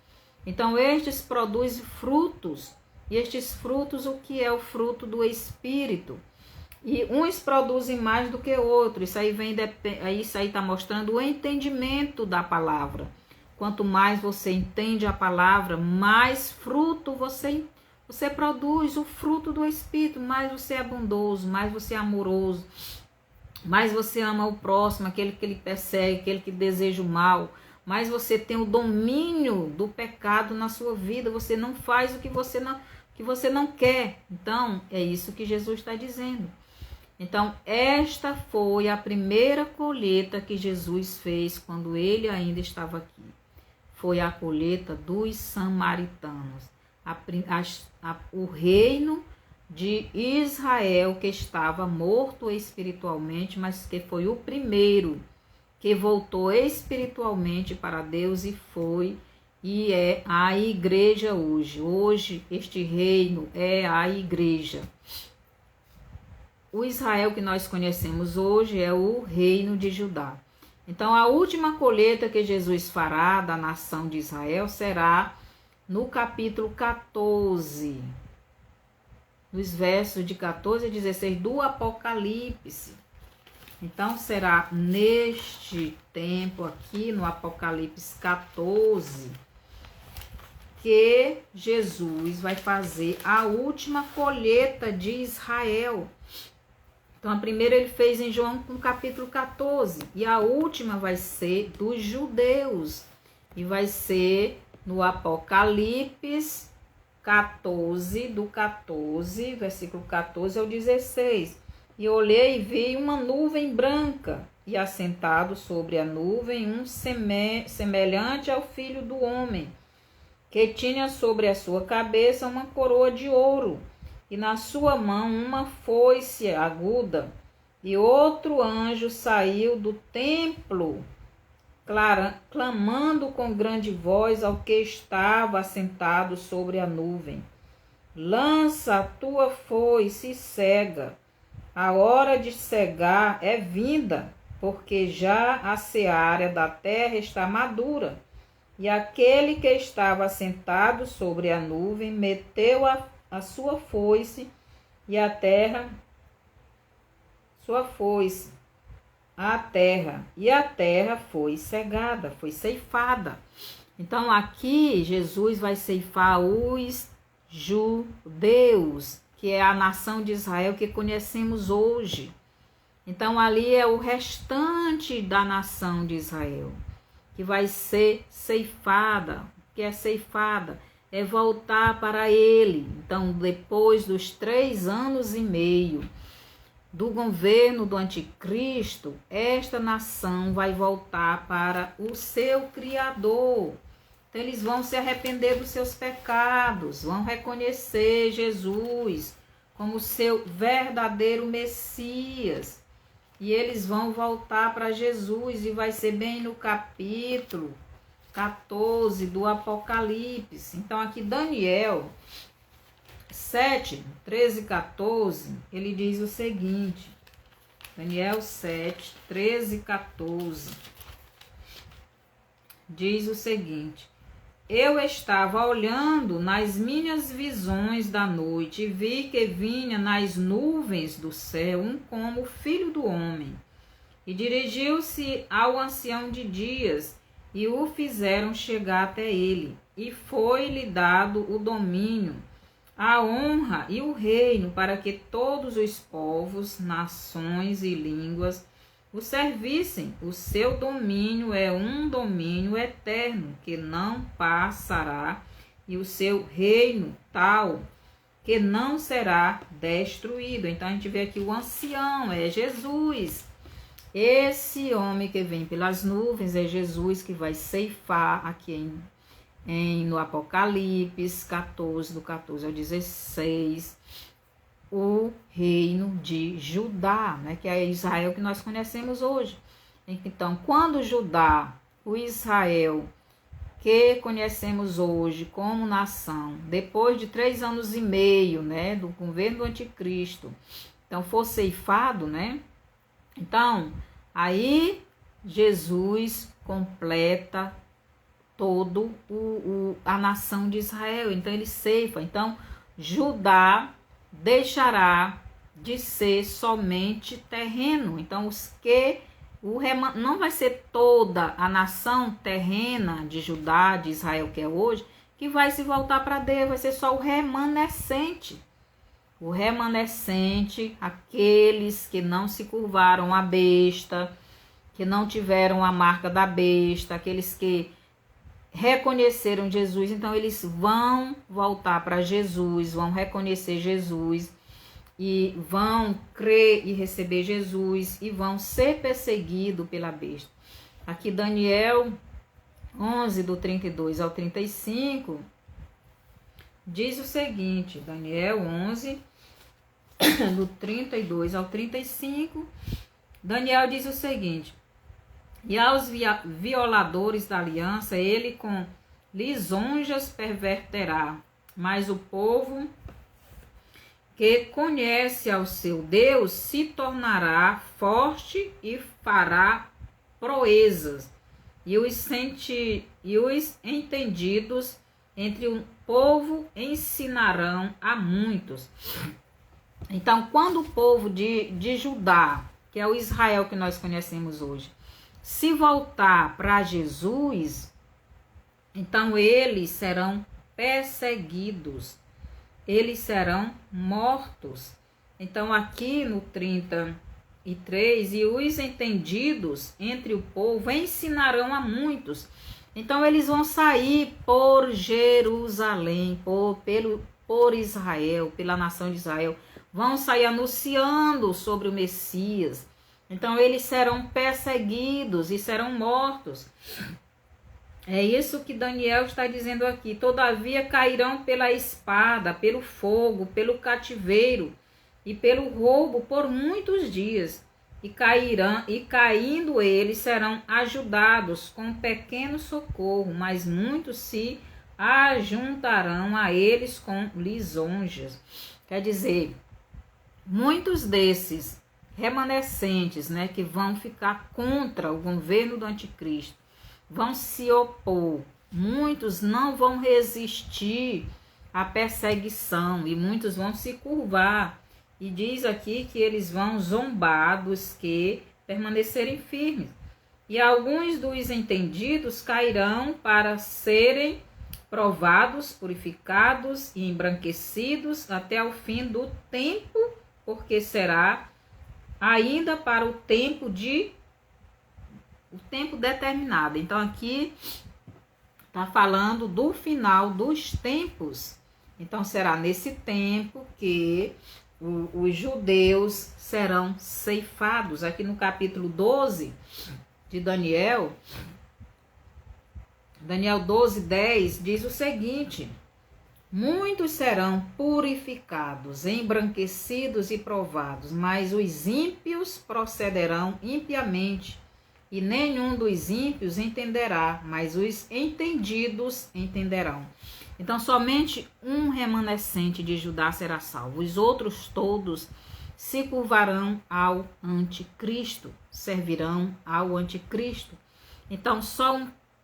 Então, estes produzem frutos, e estes frutos, o que é o fruto do Espírito? E uns produzem mais do que outros, isso aí está mostrando o entendimento da palavra. Quanto mais você entende a palavra, mais fruto você produz, o fruto do Espírito, mais você é bondoso, mais você é amoroso, mais você ama o próximo, aquele que ele persegue, aquele que deseja o mal, mais você tem o domínio do pecado na sua vida, você não faz o que você não quer. Então, é isso que Jesus está dizendo. Então, esta foi a primeira colheita que Jesus fez quando ele ainda estava aqui. Foi a colheita dos samaritanos. O reino de Israel, que estava morto espiritualmente, mas que foi o primeiro que voltou espiritualmente para Deus e é a igreja hoje. Hoje, este reino é a igreja. O Israel que nós conhecemos hoje é o reino de Judá. Então, a última colheita que Jesus fará da nação de Israel será no capítulo 14, nos versos de 14 a 16 do Apocalipse. Então, será neste tempo aqui, no Apocalipse 14, que Jesus vai fazer a última colheita de Israel. Então, a primeira ele fez em João no capítulo 14, e a última vai ser dos judeus, e vai ser no Apocalipse 14, do 14, versículo 14 ao 16. E olhei e vi uma nuvem branca, e assentado sobre a nuvem um semelhante ao Filho do Homem, que tinha sobre a sua cabeça uma coroa de ouro, e na sua mão uma foice aguda. E outro anjo saiu do templo, clamando com grande voz ao que estava assentado sobre a nuvem: lança a tua foice e cega. A hora de cegar é vinda, porque já a seara da terra está madura. E aquele que estava assentado sobre a nuvem meteu a sua foice e a terra, e a terra foi cegada, foi ceifada. Então aqui Jesus vai ceifar os judeus, que é a nação de Israel que conhecemos hoje. Então ali é o restante da nação de Israel, que vai ser ceifada, que é ceifada, é voltar para ele. Então, depois dos 3 anos e meio do governo do anticristo, esta nação vai voltar para o seu Criador. Então, eles vão se arrepender dos seus pecados, vão reconhecer Jesus como seu verdadeiro Messias. E eles vão voltar para Jesus, e vai ser bem no capítulo 14 do Apocalipse. Então, aqui Daniel 7, 13 e 14, ele diz o seguinte. Daniel 7, 13 e 14 diz o seguinte: eu estava olhando nas minhas visões da noite e vi que vinha nas nuvens do céu um como filho do homem. E dirigiu-se ao ancião de dias, e o fizeram chegar até ele. E foi-lhe dado o domínio, a honra e o reino, para que todos os povos, nações e línguas o servissem. O seu domínio é um domínio eterno, que não passará, e o seu reino tal, que não será destruído. Então, a gente vê aqui o ancião, é Jesus. Esse homem que vem pelas nuvens é Jesus, que vai ceifar aqui no Apocalipse 14, do 14 ao 16, o reino de Judá, né, que é Israel que nós conhecemos hoje. Então, quando Judá, o Israel que conhecemos hoje como nação, depois de 3 anos e meio, né, do governo do anticristo, então for ceifado, né, então aí Jesus completa todo a nação de Israel. Então ele ceifa. Então Judá deixará de ser somente terreno. Então não vai ser toda a nação terrena de Judá, de Israel, que é hoje, que vai se voltar para Deus. Vai ser só o remanescente. O remanescente, aqueles que não se curvaram à besta, que não tiveram a marca da besta, aqueles que reconheceram Jesus. Então eles vão voltar para Jesus, vão reconhecer Jesus, e vão crer e receber Jesus e vão ser perseguidos pela besta. Aqui Daniel 11, do 32 ao 35, diz o seguinte, Daniel 11, do 32 ao 35, Daniel diz o seguinte: e aos violadores da aliança ele com lisonjas perverterá, mas o povo que conhece ao seu Deus se tornará forte e fará proezas, e os entendidos entre o povo ensinarão a muitos. Então, quando o povo de Judá, que é o Israel que nós conhecemos hoje, se voltar para Jesus, então eles serão perseguidos, eles serão mortos. Então, aqui no 33, e os entendidos entre o povo ensinarão a muitos. Então, eles vão sair por Jerusalém, por Israel, pela nação de Israel, vão sair anunciando sobre o Messias. Então, eles serão perseguidos e serão mortos. É isso que Daniel está dizendo aqui. Todavia cairão pela espada, pelo fogo, pelo cativeiro e pelo roubo por muitos dias. E caindo eles serão ajudados com pequeno socorro, mas muitos se ajuntarão a eles com lisonjas. Quer dizer, muitos desses remanescentes, né, que vão ficar contra o governo do anticristo, vão se opor, muitos não vão resistir à perseguição e muitos vão se curvar. E diz aqui que eles vão zombar dos que permanecerem firmes. E alguns dos entendidos cairão para serem provados, purificados e embranquecidos até o fim do tempo, porque será ainda para o tempo determinado. Então aqui está falando do final dos tempos. Então será nesse tempo que os judeus serão ceifados. Aqui no capítulo 12 de Daniel 12:10 diz o seguinte: muitos serão purificados, embranquecidos e provados, mas os ímpios procederão impiamente, e nenhum dos ímpios entenderá, mas os entendidos entenderão. Então, somente um remanescente de Judá será salvo. Os outros todos se curvarão ao anticristo, servirão ao anticristo. Então, só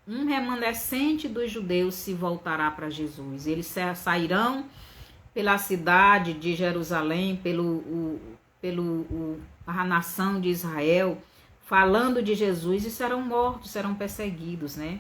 um remanescente dos judeus se voltará para Jesus. Eles sairão pela cidade de Jerusalém, pela nação de Israel, falando de Jesus, e serão mortos, serão perseguidos, né?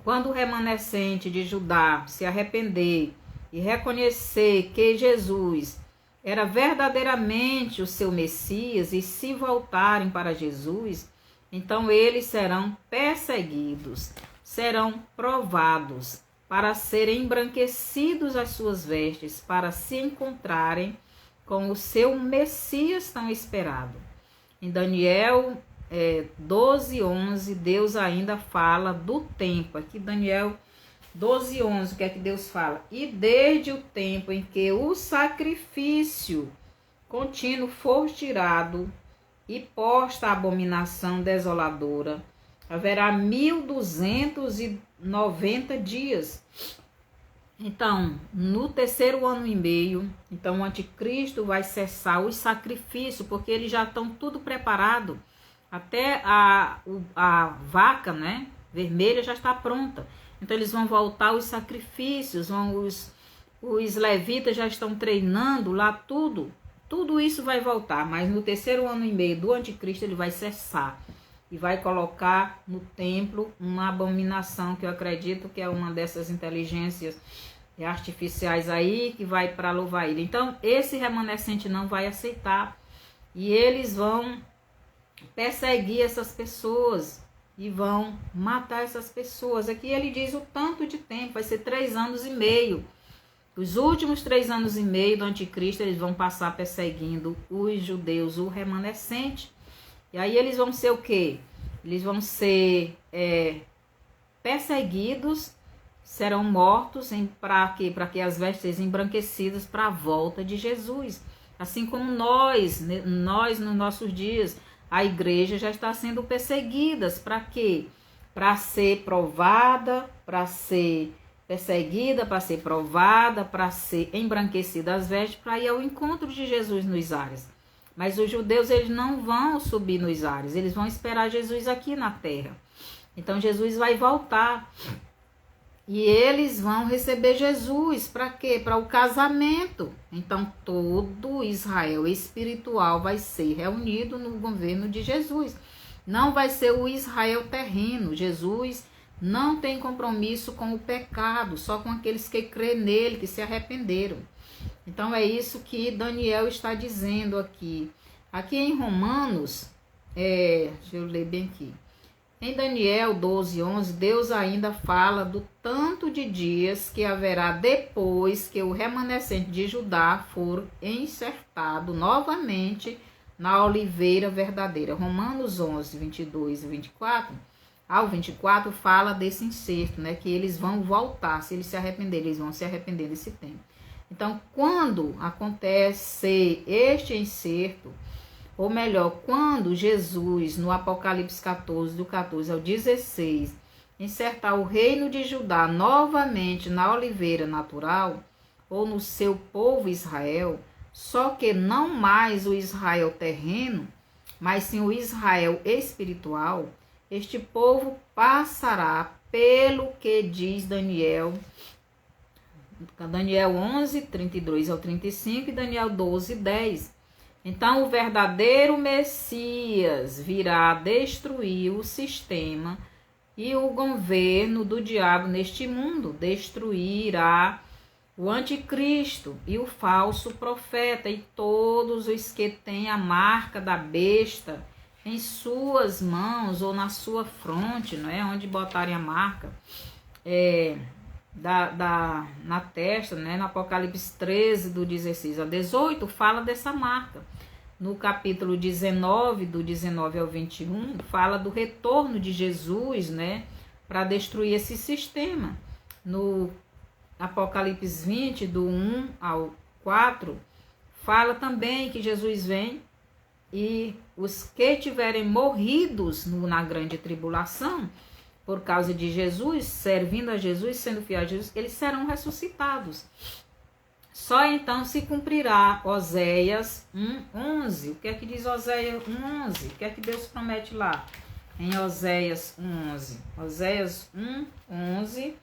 Quando o remanescente de Judá se arrepender e reconhecer que Jesus era verdadeiramente o seu Messias e se voltarem para Jesus, então eles serão perseguidos, serão provados, para serem embranquecidos as suas vestes, para se encontrarem com o seu Messias tão esperado. Em Daniel 12:11, Deus ainda fala do tempo. Aqui Daniel 12:11, o que é que Deus fala? E desde o tempo em que o sacrifício contínuo for tirado e posta a abominação desoladora, haverá 1290 dias. Então, no terceiro ano e meio, então o anticristo vai cessar os sacrifícios, porque eles já estão tudo preparado. Até a vaca, né, vermelha já está pronta. Então eles vão voltar os sacrifícios, os levitas já estão treinando lá tudo. Tudo isso vai voltar, mas no terceiro ano e meio do anticristo ele vai cessar. E vai colocar no templo uma abominação, que eu acredito que é uma dessas inteligências artificiais aí, que vai para louvar ele. Então, esse remanescente não vai aceitar. E eles vão perseguir essas pessoas e vão matar essas pessoas. Aqui ele diz o tanto de tempo, vai ser 3 anos e meio. Os últimos 3 anos e meio do anticristo, eles vão passar perseguindo os judeus, o remanescente. E aí eles vão ser o quê? Eles vão ser perseguidos, serão mortos para quê? Para que as vestes sejam embranquecidas para a volta de Jesus. Assim como nós nos nossos dias, a igreja já está sendo perseguida. Para quê? Para ser provada, para ser perseguida, para ser provada, para ser embranquecida as vestes, para ir ao encontro de Jesus nos ares. Mas os judeus, eles não vão subir nos ares, eles vão esperar Jesus aqui na terra. Então Jesus vai voltar e eles vão receber Jesus. Para quê? Para o casamento. Então todo Israel espiritual vai ser reunido no governo de Jesus. Não vai ser o Israel terreno. Jesus não tem compromisso com o pecado, só com aqueles que crêem nele, que se arrependeram. Então é isso que Daniel está dizendo aqui. Aqui em Romanos, deixa eu ler bem aqui. Em Daniel 12:11, Deus ainda fala do tanto de dias que haverá depois que o remanescente de Judá for enxertado novamente na oliveira verdadeira. Romanos 11, 22 e 24, ao 24 fala desse enxerto, né? Que eles vão voltar, se eles se arrependerem, eles vão se arrepender desse tempo. Então, quando acontece este enxerto, ou melhor, quando Jesus, no Apocalipse 14, do 14 ao 16, encertar o reino de Judá novamente na oliveira natural, ou no seu povo Israel, só que não mais o Israel terreno, mas sim o Israel espiritual, este povo passará pelo que diz Daniel 11, 32 ao 35 e Daniel 12, 10. Então, o verdadeiro Messias virá destruir o sistema e o governo do diabo neste mundo, destruirá o anticristo e o falso profeta e todos os que têm a marca da besta em suas mãos ou na sua fronte, não é? Onde botarem a marca na testa, né? No Apocalipse 13, do 16 a 18, fala dessa marca. No capítulo 19, do 19 ao 21, fala do retorno de Jesus, né? Para destruir esse sistema. No Apocalipse 20, do 1 ao 4, fala também que Jesus vem e os que tiverem morridos na grande tribulação, por causa de Jesus, servindo a Jesus, sendo fiel a Jesus, eles serão ressuscitados. Só então se cumprirá Oséias 1:11. O que é que diz Oséias 1:11? O que é que Deus promete lá em Oséias 1:11? Oséias 1:11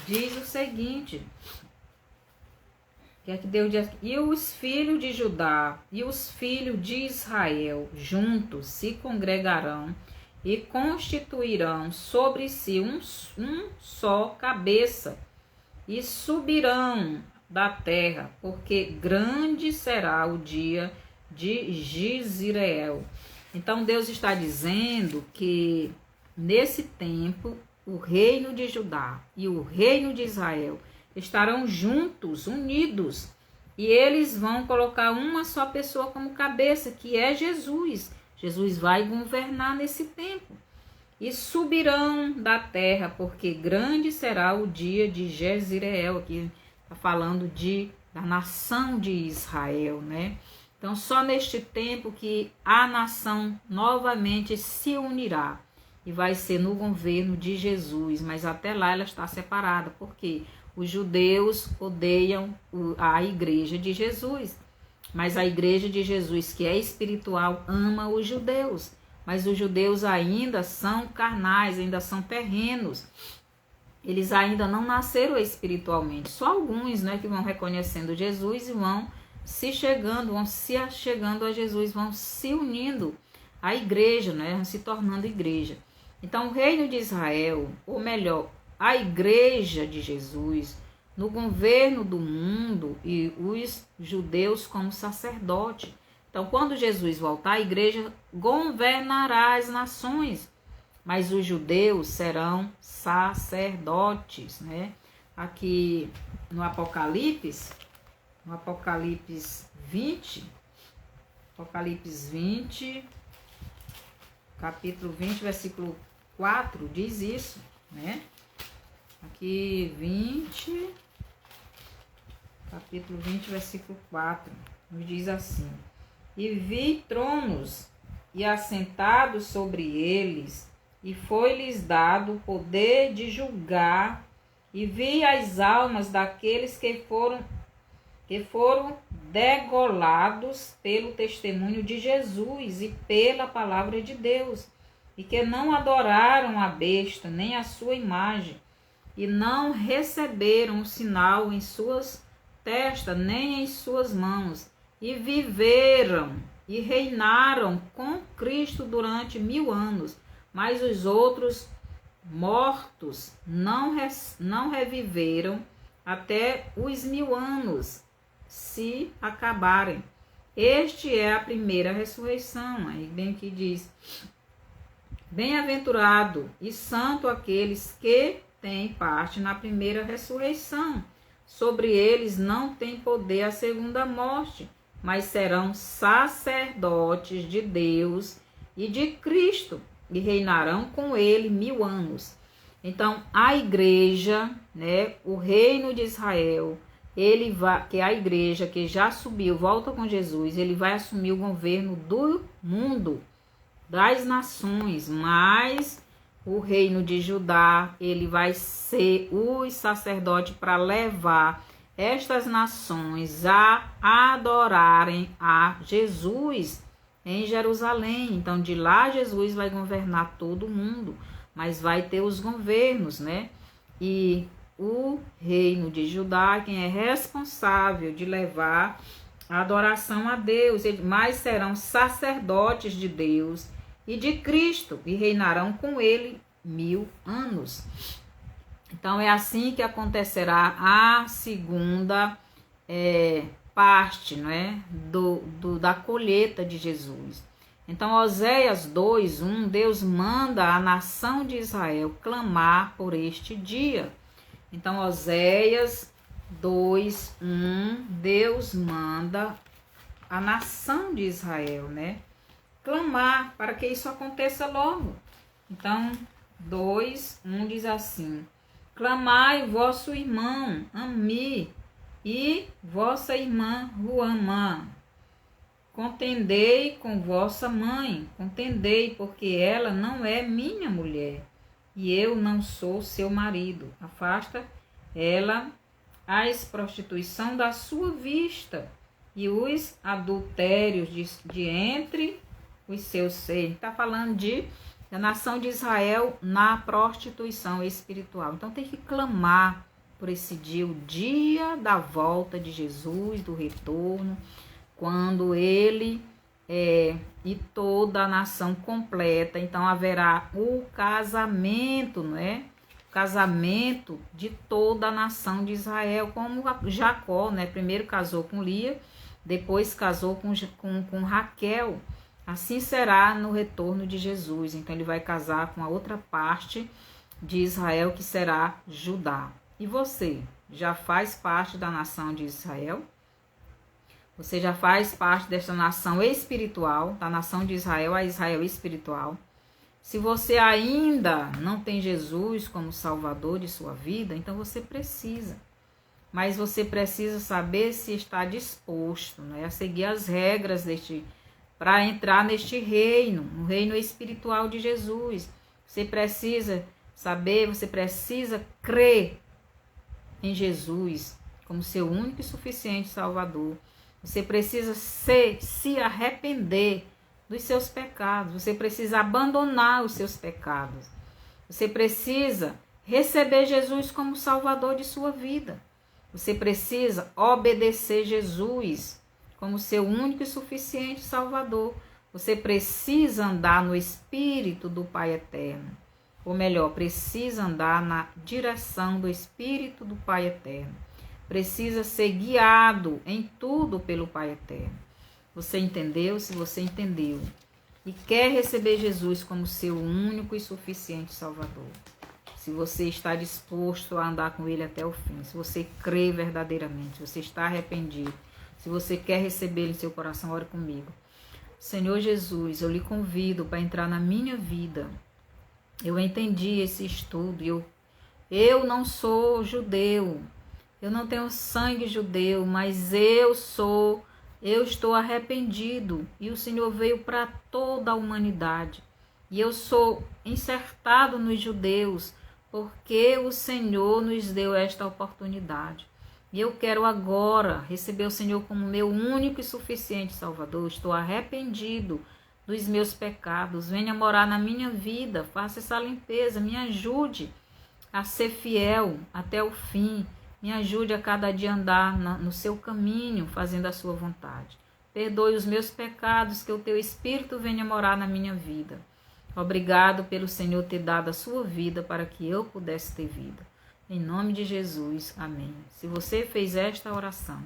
diz o seguinte: que é que Deus diz? E os filhos de Judá e os filhos de Israel juntos se congregarão e constituirão sobre si um só cabeça e subirão da terra, porque grande será o dia de Jezreel. Então Deus está dizendo que nesse tempo o reino de Judá e o reino de Israel estarão juntos, unidos, e eles vão colocar uma só pessoa como cabeça, que é Jesus. Jesus vai governar nesse tempo. E subirão da terra, porque grande será o dia de Jezreel. Aqui está falando da nação de Israel, né? Então, só neste tempo que a nação novamente se unirá. E vai ser no governo de Jesus. Mas até lá ela está separada. Porque os judeus odeiam a igreja de Jesus. Mas a igreja de Jesus, que é espiritual, ama os judeus. Mas os judeus ainda são carnais, ainda são terrenos. Eles ainda não nasceram espiritualmente. Só alguns, né, que vão reconhecendo Jesus e vão se achegando a Jesus, vão se unindo à igreja, né, vão se tornando igreja. Então o reino de Israel, ou melhor, a igreja de Jesus, no governo do mundo e os judeus como sacerdote. Então, quando Jesus voltar, a igreja governará as nações, mas os judeus serão sacerdotes, né? aqui no Apocalipse 20, Apocalipse 20, capítulo 20, versículo 4, diz isso, né? Aqui 20, capítulo 20, versículo 4, nos diz assim: E vi tronos, e assentados sobre eles, e foi-lhes dado o poder de julgar, e vi as almas daqueles que foram degolados pelo testemunho de Jesus e pela palavra de Deus, e que não adoraram a besta, nem a sua imagem, e não receberam o sinal em suas testas, nem em suas mãos, e viveram e reinaram com Cristo durante 1000 anos. Mas os outros mortos não reviveram até os 1000 anos se acabarem. Este é a primeira ressurreição. Aí bem que diz: bem-aventurado e santo aqueles que têm parte na primeira ressurreição. Sobre eles não tem poder a segunda morte, mas serão sacerdotes de Deus e de Cristo, e reinarão com ele 1000 anos. Então, a igreja, né, o reino de Israel, ele vai, que é a igreja que já subiu, volta com Jesus, ele vai assumir o governo do mundo, das nações, mas o reino de Judá, ele vai ser o sacerdote para levar estas nações a adorarem a Jesus em Jerusalém. Então, de lá Jesus vai governar todo mundo, mas vai ter os governos, né? E o reino de Judá, quem é responsável de levar a adoração a Deus, mas serão sacerdotes de Deus e de Cristo, e reinarão com ele 1000 anos. Então, é assim que acontecerá a segunda parte, não é? Da colheita de Jesus. Então, Oséias 2:1, Deus manda a nação de Israel clamar por este dia. Então, Oséias 2:1, Deus manda a nação de Israel, né, clamar para que isso aconteça logo. Então, 2:1 diz assim: clamai vosso irmão Ami e vossa irmã Ruamã. Contendei com vossa mãe, contendei, porque ela não é minha mulher, e eu não sou seu marido. Afasta ela a prostituição da sua vista, e os adultérios de entre os seus seios. Está falando da nação de Israel na prostituição espiritual. Então tem que clamar por esse dia, o dia da volta de Jesus, do retorno, quando ele e toda a nação completa. Então haverá o casamento, não é? O casamento de toda a nação de Israel, como Jacó, né? Primeiro casou com Lia, depois casou com Raquel. Assim será no retorno de Jesus. Então ele vai casar com a outra parte de Israel, que será Judá. E você já faz parte da nação de Israel? Você já faz parte dessa nação espiritual, da nação de Israel, a Israel espiritual. Se você ainda não tem Jesus como Salvador de sua vida, então você precisa. Mas você precisa saber se está disposto, né, a seguir as regras para entrar neste reino, no reino espiritual de Jesus. Você precisa saber, você precisa crer em Jesus como seu único e suficiente Salvador. Você precisa se arrepender dos seus pecados. Você precisa abandonar os seus pecados. Você precisa receber Jesus como Salvador de sua vida. Você precisa obedecer Jesus como seu único e suficiente Salvador. Você precisa andar no Espírito do Pai Eterno. Ou melhor, precisa andar na direção do Espírito do Pai Eterno. Precisa ser guiado em tudo pelo Pai Eterno. Você entendeu? Se você entendeu e quer receber Jesus como seu único e suficiente Salvador, se se você está disposto a andar com Ele até o fim, se você crê verdadeiramente, se você está arrependido, se você quer receber Ele em seu coração, ore comigo. Senhor Jesus, eu lhe convido para entrar na minha vida. Eu entendi esse estudo. Eu não sou judeu. Eu não tenho sangue judeu, mas eu estou arrependido. E o Senhor veio para toda a humanidade. E eu sou insertado nos judeus, porque o Senhor nos deu esta oportunidade. E eu quero agora receber o Senhor como meu único e suficiente Salvador. Estou arrependido dos meus pecados. Venha morar na minha vida, faça essa limpeza, me ajude a ser fiel até o fim. Me ajude a cada dia andar no seu caminho, fazendo a sua vontade. Perdoe os meus pecados, que o teu Espírito venha morar na minha vida. Obrigado pelo Senhor ter dado a sua vida para que eu pudesse ter vida. Em nome de Jesus, amém. Se você fez esta oração,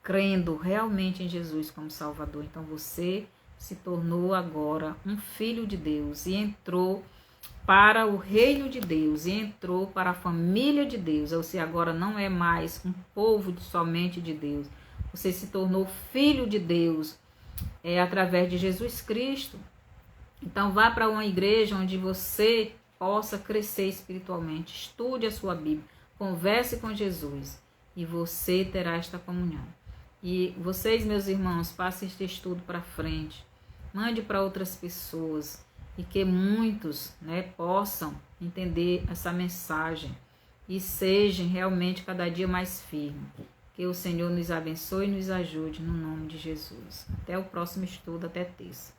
crendo realmente em Jesus como Salvador, então você se tornou agora um filho de Deus e entrou para o reino de Deus e entrou para a família de Deus. Você agora não é mais um povo somente de Deus. Você se tornou filho de Deus através de Jesus Cristo. Então vá para uma igreja onde você possa crescer espiritualmente. Estude a sua Bíblia. Converse com Jesus. E você terá esta comunhão. E vocês, meus irmãos, passem este estudo para frente. Mande para outras pessoas. E que muitos possam entender essa mensagem. E sejam realmente cada dia mais firmes. Que o Senhor nos abençoe e nos ajude no nome de Jesus. Até o próximo estudo, até terça.